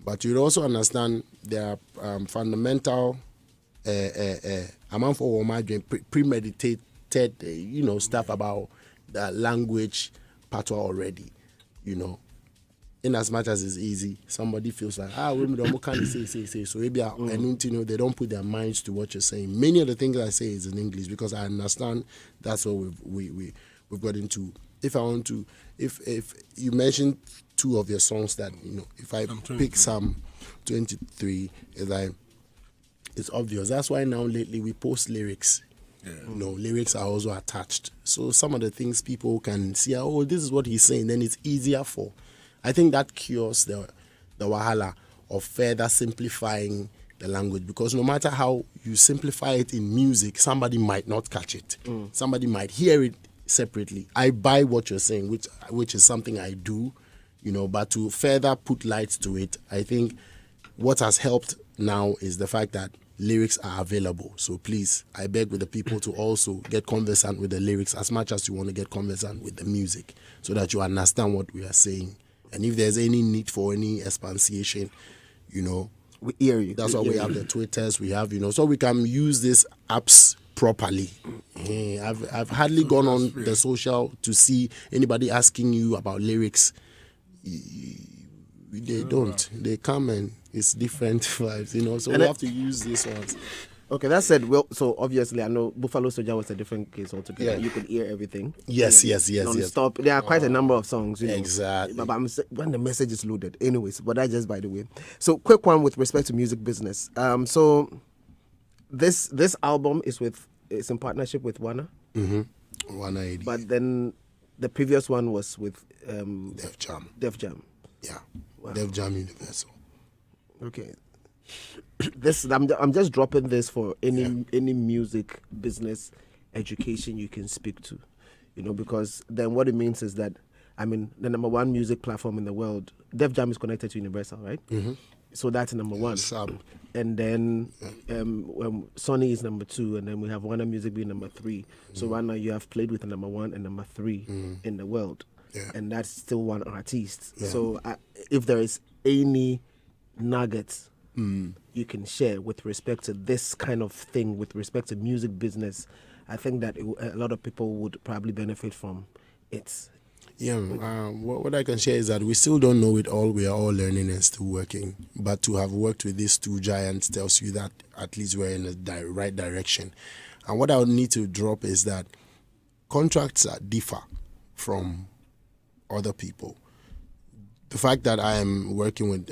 But you also understand there are fundamental amount for premeditated started, stuff about the language patois already, In as much as it's easy, somebody feels like, women don't can say. So maybe they don't put their minds to what you're saying. Many of the things I say is in English because I understand that's what we've got into. If you mentioned two of your songs that, if I pick some 23, it's obvious. That's why now lately we post lyrics. Yeah. Lyrics are also attached. So some of the things people can see, this is what he's saying, then it's easier for. I think that cures the wahala of further simplifying the language, because no matter how you simplify it in music, somebody might not catch it. Somebody might hear it separately. I buy what you're saying, which is something I do, but to further put light to it, I think what has helped now is the fact that lyrics are available. So please, I beg with the people to also get conversant with the lyrics as much as you want to get conversant with the music, so that you understand what we are saying. And if there's any need for any expatiation, we hear you. That's why we have the Twitters, we have, so we can use these apps properly. I've hardly gone on the social to see anybody asking you about lyrics. They don't. They come and it's different vibes, so we have to use these ones. Okay, that said, so obviously I know Buffalo Soldier was a different case altogether. Yeah. You could hear everything. Yes. Non-stop. There are quite a number of songs. Exactly. But when the message is loaded. Anyways, but that's just by the way. So quick one with respect to music business. So this album is in partnership with Warner. Mm-hmm. Warner 80. But then the previous one was with Def Jam. Yeah. Wow. Def Jam Universal. Okay. I'm just dropping this for any music business education you can speak to, because then what it means is that, the number one music platform in the world, Def Jam is connected to Universal, right? Mm-hmm. So that's number one. And then Sony is number two, and then we have Warner Music being number three. Mm-hmm. So right now you have played with the number one and number three in the world. Yeah. And that's still one artiste. Yeah. So if there is any nuggets you can share with respect to this kind of thing, with respect to music business, I think that a lot of people would probably benefit from it. Yeah, what I can share is that we still don't know it all. We are all learning and still working. But to have worked with these two giants tells you that at least we're in the right direction. And what I would need to drop is that contracts differ from other people. The fact that I am working with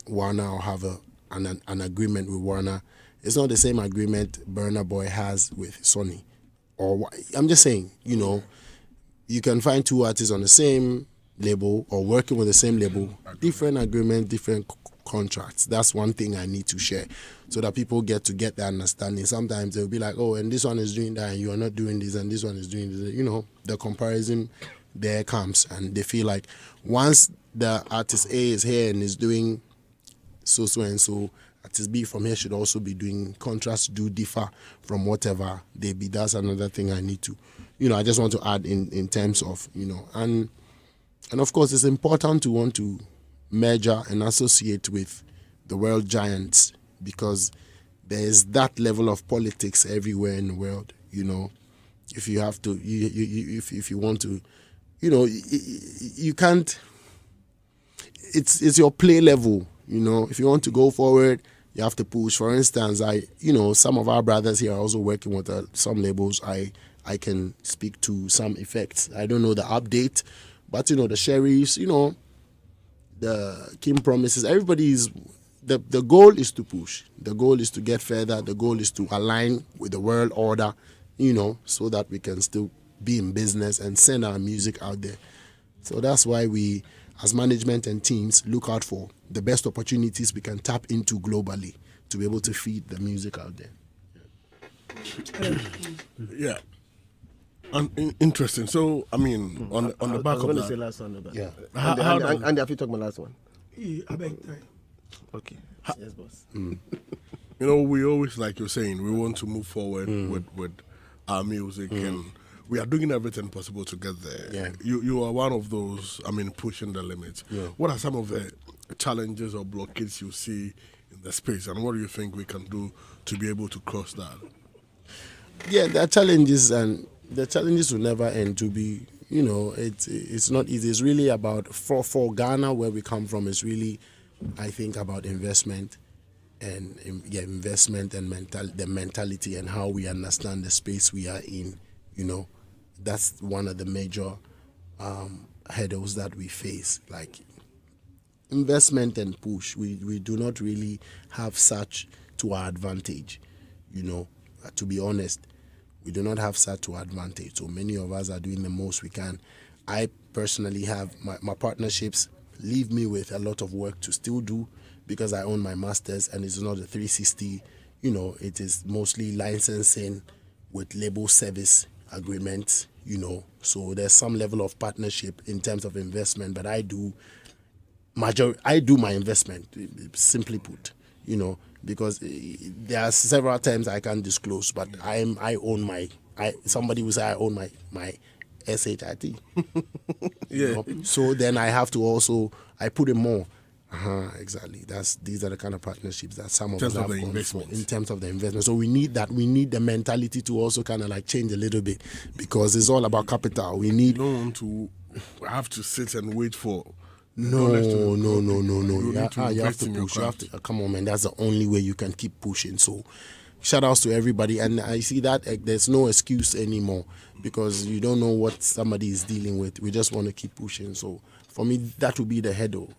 Warner or have an agreement with Warner, it's not the same agreement Burna Boy has with Sony. Or I'm just saying, you can find two artists on the same label or working with the same label, different agreement, different contracts. That's one thing I need to share so that people get the understanding. Sometimes they'll be like, and this one is doing that and you are not doing this and this one is doing this. The comparison there comes and they feel like once the artist A is here and is doing so and so, artist B from here should also be doing. Contrasts do differ from whatever they be. That's another thing I need to, I just want to add in terms of, and of course it's important to want to merger and associate with the world giants because there is that level of politics everywhere in the world. If you have to, if you want to, you can't. It's your play level. If you want to go forward, you have to push. For instance, some of our brothers here are also working with some labels. I can speak to some effects. I don't know the update, but the Sheriffs, the Kim Promises, everybody is. The goal is to push. The goal is to get further. The goal is to align with the world order, so that we can still be in business and send our music out there. So that's why we, as management and teams, look out for the best opportunities we can tap into globally to be able to feed the music out there. Yeah. Interesting. So, on the back of that. I'm going to say last one about yeah. And have you talked my last one? I beg time. Okay. Yes, boss. We always, like you're saying, we want to move forward with our music and we are doing everything possible to get there. Yeah. You are one of those, pushing the limits. Yeah. What are some of the challenges or blockades you see in the space and what do you think we can do to be able to cross that? Yeah, there are challenges, and the challenges will never end. To be, it's not easy. It's really about for Ghana, where we come from. It's really, I think, about investment and investment and the mentality and how we understand the space we are in. That's one of the major hurdles that we face. Like investment and push, we do not really have such to our advantage. To be honest, we do not have such to our advantage. So many of us are doing the most we can. I personally have my partnerships leave me with a lot of work to still do because I own my masters, and it's not a 360. It is mostly licensing with label service agreements. So there's some level of partnership in terms of investment, but I do my investment, simply put, because there are several times I can't disclose, but somebody will say I own my SHIT. Yeah. So then I have to also, I put in more. Exactly. These are the kind of partnerships that some of us have gone for in terms of the investment. So we need that. We need the mentality to also kind of like change a little bit, because it's all about capital. We need. You don't want to have to sit and wait for. No. You You have to push. You have to, come on, man. That's the only way you can keep pushing. So shout outs to everybody. And I see that there's no excuse anymore, because you don't know what somebody is dealing with. We just want to keep pushing. So for me, that would be the hurdle.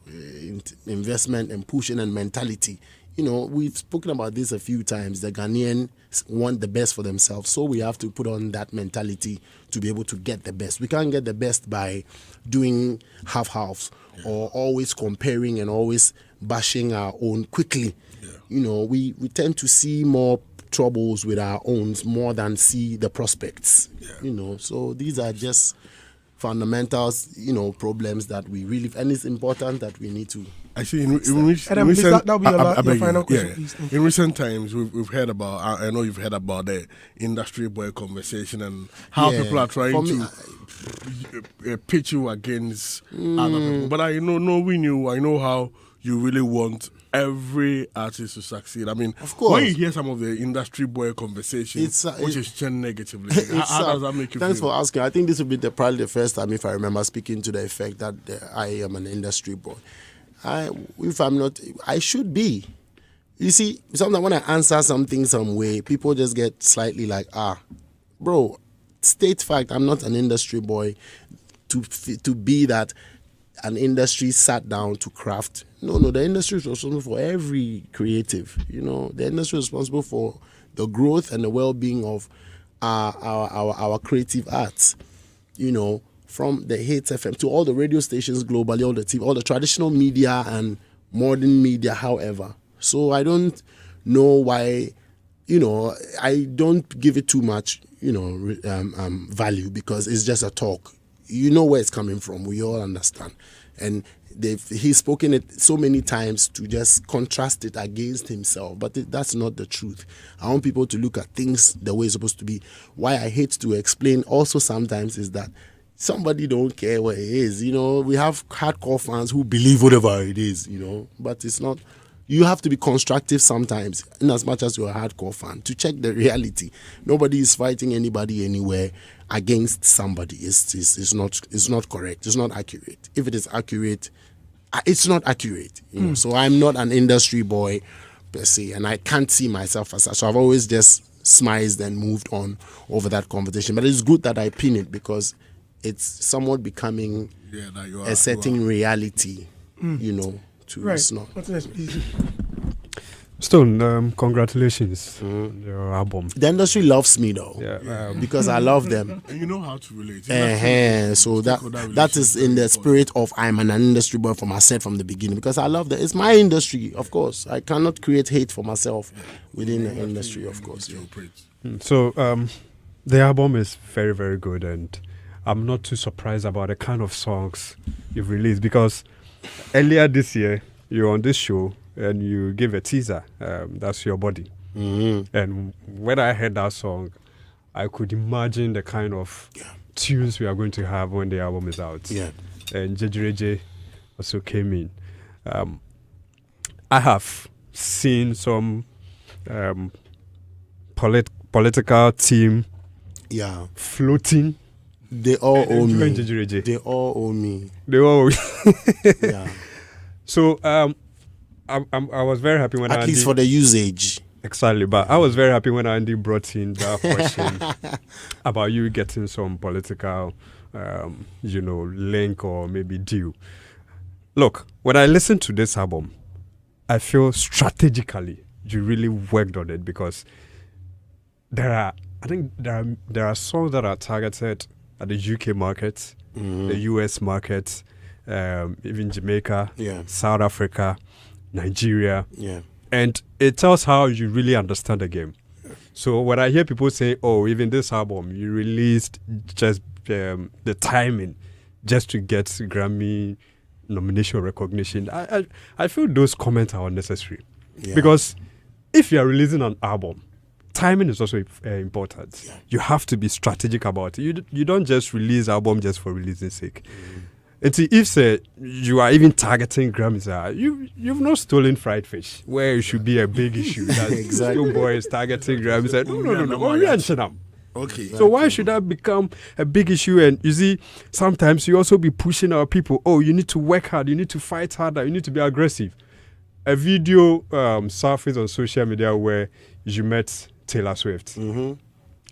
Investment and pushing and mentality. We've spoken about this a few times. The Ghanaians want the best for themselves. So we have to put on that mentality to be able to get the best. We can't get the best by doing half-halves or always comparing and always bashing our own quickly. Yeah. We tend to see more troubles with our own more than see the prospects. Yeah. So these are just fundamentals, problems that we really, and it's important that we need to. I see. In Adam, recent, that'll be your final question, please. In recent times, we've heard about. I know you've heard about the industry boy conversation and how people are trying to pitch you against other people. But I know how you really want every artist to succeed. I mean, of course, when you hear some of the industry boy conversation, which is changed negatively, how does that make you feel? Thanks for asking. I think this will be probably the first time, if I remember, speaking to the effect that I am an industry boy. If I'm not, I should be. You see, sometimes when I answer something some way, people just get slightly like, bro, state fact, I'm not an industry boy to be that an industry sat down to craft. No, the industry is responsible for every creative. The industry is responsible for the growth and the well-being of our creative arts. From the Hitz FM to all the radio stations globally, all the TV, all the traditional media and modern media, however. So I don't know why, I don't give it too much, value, because it's just a talk. You know where it's coming from. We all understand. And he's spoken it so many times to just contrast it against himself. But that's not the truth. I want people to look at things the way it's supposed to be. Why I hate to explain also sometimes is that somebody don't care what it is. We have hardcore fans who believe whatever it is, but it's not. You have to be constructive sometimes, in as much as you're a hardcore fan, to check the reality. Nobody is fighting anybody anywhere against somebody. It's not correct. It's not accurate. If it is accurate, it's not accurate. So I'm not an industry boy per se, and I can't see myself as such. So I've always just smiled and moved on over that conversation. But it's good that I pin it, because it's somewhat becoming a certain reality, Right. It's not. What's next, please? Stone, congratulations on your album. The industry loves me though, because I love them. And you know how to relate. So that is in the spirit of I'm an industry boy for myself from the beginning, because I love that. It's my industry, of course. I cannot create hate for myself within the industry, of course. So the album is very, very good, and I'm not too surprised about the kind of songs you've released, because earlier this year you were on this show and you gave a teaser, That's Your Body. Mm-hmm. And when I heard that song, I could imagine the kind of tunes we are going to have when the album is out. Yeah. And Jejireje also came in. I have seen some political team, Yeah. floating. They all owe me. They They all owe me. all. Yeah. So I was very happy when At Andy, least for the usage. exactly, but I was very happy when Andy brought in that question about you getting some political, link or maybe deal. Look, when I listen to this album, I feel strategically you really worked on it, because there are songs that are targeted at the UK market, the US market, even Jamaica, South Africa, Nigeria. Yeah. And it tells how you really understand the game. So when I hear people say, oh, even this album, you released just the timing just to get Grammy nomination recognition, I feel those comments are unnecessary. Yeah. Because if you are releasing an album, timing is also important. Yeah. You have to be strategic about it. You don't just release album just for releasing sake. And see, if you are even targeting Grammys, you've not stolen fried fish, where it should be a big issue. That Exactly. Stonebwoy is targeting Grammys. No. Okay. So why should that become a big issue? And you see, sometimes you also be pushing our people. Oh, you need to work hard. You need to fight harder. You need to be aggressive. A video surfaced on social media where you met Taylor Swift,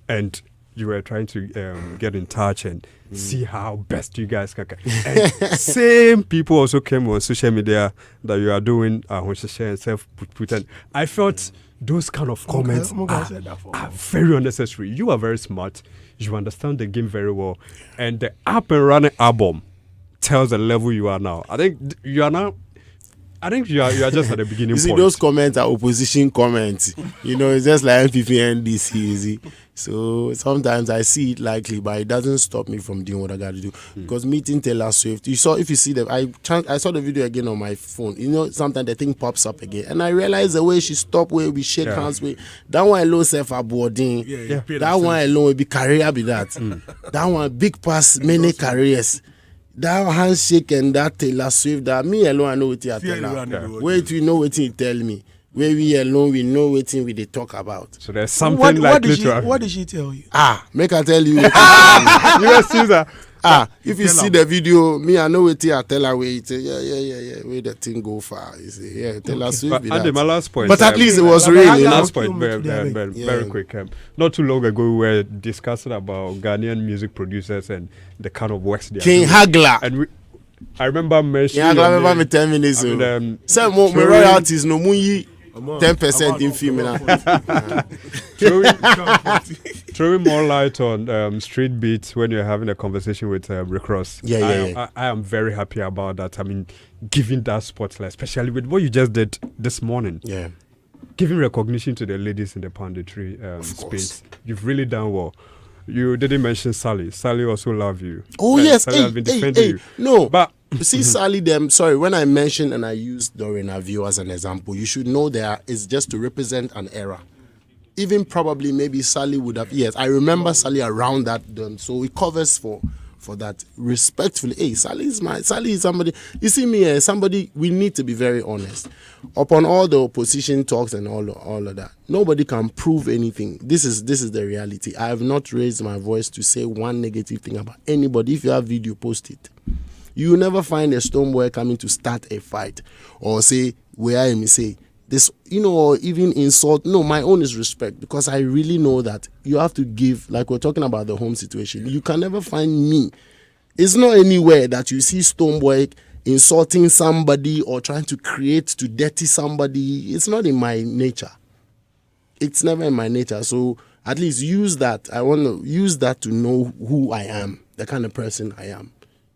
and you were trying to get in touch and see how best you guys can. And same people also came on social media that you are doing and self-put. I felt those kind of comments are very unnecessary. You are very smart. You understand the game very well. And the up and running album tells the level you are now. I think you are just at the beginning. You see, point. those comments are opposition comments. It's just like MPP and DC, you see. So sometimes I see it likely, but it doesn't stop me from doing what I got to do. Because meeting Taylor Swift, if you see them, I saw the video again on my phone. Sometimes the thing pops up again. And I realized the way she stopped, where we shake hands with, that one alone self-aboarding. That one alone will be career be that. That one big pass many careers. That handshake and that Taylor Swift, that me alone I know what you tell her. Wait, we know what you tell me. Where we alone, we know what we they talk about. So there's something likely to happen. What did she tell you? Make I tell you. You see that? If you see the video, me I know what I tell her. Wait, yeah. Where the thing go far? You see, Taylor Swift. And my last point. But at least it was real. Last point, very quick. Not too long ago, we were discussing about Ghanaian music producers and the kind of works they are King doing. Hagler. And I remember mentioning. Yeah, I remember me 10 minutes. Some more royalties no money. 10% in female. Throwing more light on street beats when you're having a conversation with Rick Ross. I am very happy about that. I mean, giving that spotlight, especially with what you just did this morning. Yeah. Giving recognition to the ladies in the panditry space. You've really done well. You didn't mention Sally. Sally also love you. Oh, yes. Sally has been defending you. No. But you see, Sally, when I mentioned and I used Dorina View as an example, you should know that it's just to represent an era. Even probably maybe Sally would have, yes, I remember Sally around that, so it covers for that respectfully. Hey, Sally is somebody, you see me, somebody, we need to be very honest. Upon all the opposition talks and all of that, nobody can prove anything. This is the reality. I have not raised my voice to say one negative thing about anybody. If you have video, post it. You will never find a Stonebwoy coming to start a fight or say, where I am, say, this, or even insult. No, my own is respect, because I really know that you have to give, like we're talking about the home situation. You can never find me. It's not anywhere that you see Stonebwoy insulting somebody or trying to create to dirty somebody. It's not in my nature. It's never in my nature. So at least use that. I want to use that to know who I am, the kind of person I am.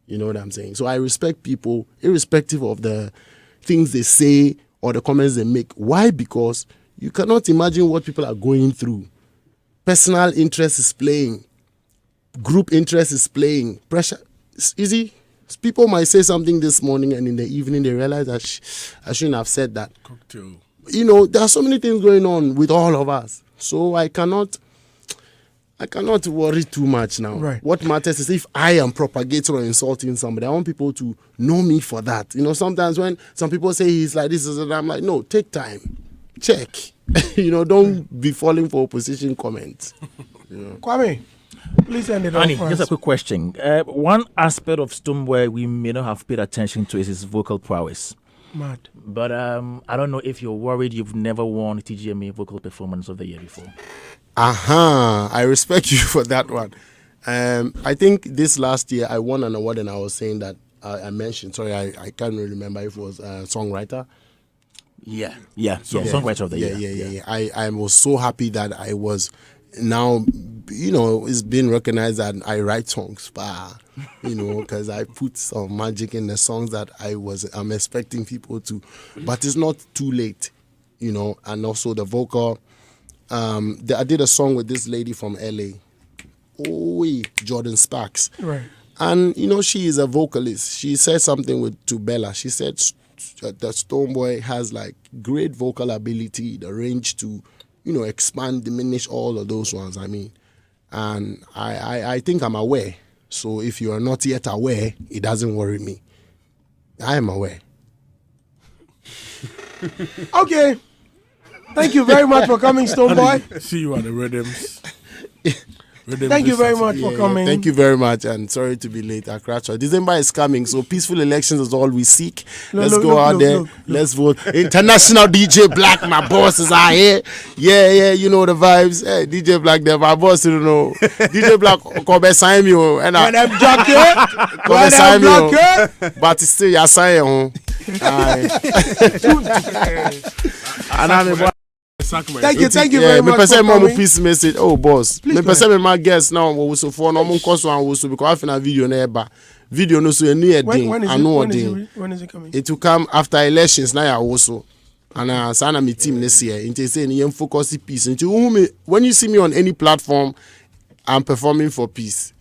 You know what I'm saying? So I respect people irrespective of the things they say or the comments they make. Why? Because you cannot imagine what people are going through. Personal interest is playing. Group interest is playing. Pressure. It's easy. People might say something this morning and in the evening they realize that I shouldn't have said that. Cocktail. There are so many things going on with all of us. So I cannot worry too much now. Right. What matters is if I am propagating or insulting somebody, I want people to know me for that. Sometimes when some people say he's like this, I'm like, no, take time. check. Don't be falling for opposition comments. Kwame, please end it off Annie, for just a us. quick question. One aspect of Stonebwoy we may not have paid attention to is his vocal prowess. Mad. But I don't know if you're worried you've never won TGMA Vocal Performance of the Year before. I respect you for that one. I think this last year I won an award, and I was saying that I mentioned. Sorry, I can't really remember if it was songwriter. Yeah, Songwriter of the Year. Yeah. I was so happy that I was now, it's been recognized that I write songs, because I put some magic in the songs that I'm expecting people to, but it's not too late, and also the vocal. I did a song with this lady from LA, Jordan Sparks. Right. And, she is a vocalist. She said something to Bella. She said that Stonebwoy has like great vocal ability, the range to, expand, diminish all of those ones. And I think I'm aware. So if you are not yet aware, it doesn't worry me. I am aware. Okay. Thank you very much for coming, Stonebwoy. See you at the Rhythms. Thank you very much for coming. Thank you very much, and sorry to be late. December is coming, so peaceful elections is all we seek. Let's go out there. Let's vote. International DJ Black, my bosses are here. Yeah, you know the vibes. Hey, DJ Black, they're my boss, you know. DJ Black, come sign me, and I'm jockey. But still, you're signing. And I'm Thank you very much for coming. Peace message. Oh, boss. Me person me my guest now we so for no mon course one we so because I video na eba. Video no so any thing. When is it coming? It will come after elections now ya also. And sana me team this year. Inte say ni focus peace. Into when you see me on any platform, I'm performing for peace.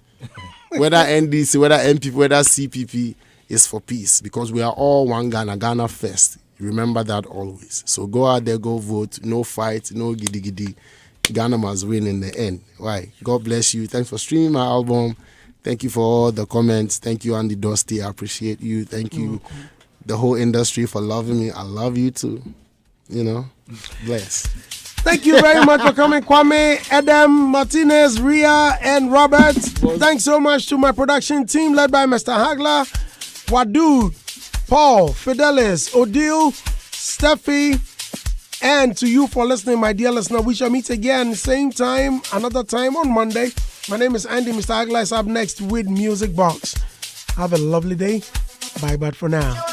Whether NDC, whether MPP, whether CPP, is for peace because we are all one Ghana first. Remember that always. So go out there, go vote. No fight, no giddy giddy. Ghana must win in the end. Why? God bless you. Thanks for streaming my album. Thank you for all the comments. Thank you, Andy Dusty. I appreciate you. Thank you, the whole industry, for loving me. I love you too. Bless. Thank you very much for coming, Kwame, Adam, Martinez, Ria, and Robert. Thanks so much to my production team led by Mr. Hagler, Wadud, Paul, Fidelis, Odile, Steffi, and to you for listening, my dear listener. We shall meet again, same time, another time on Monday. My name is Andy. Mr. Hagler is up next with Music Box. Have a lovely day. Bye-bye for now.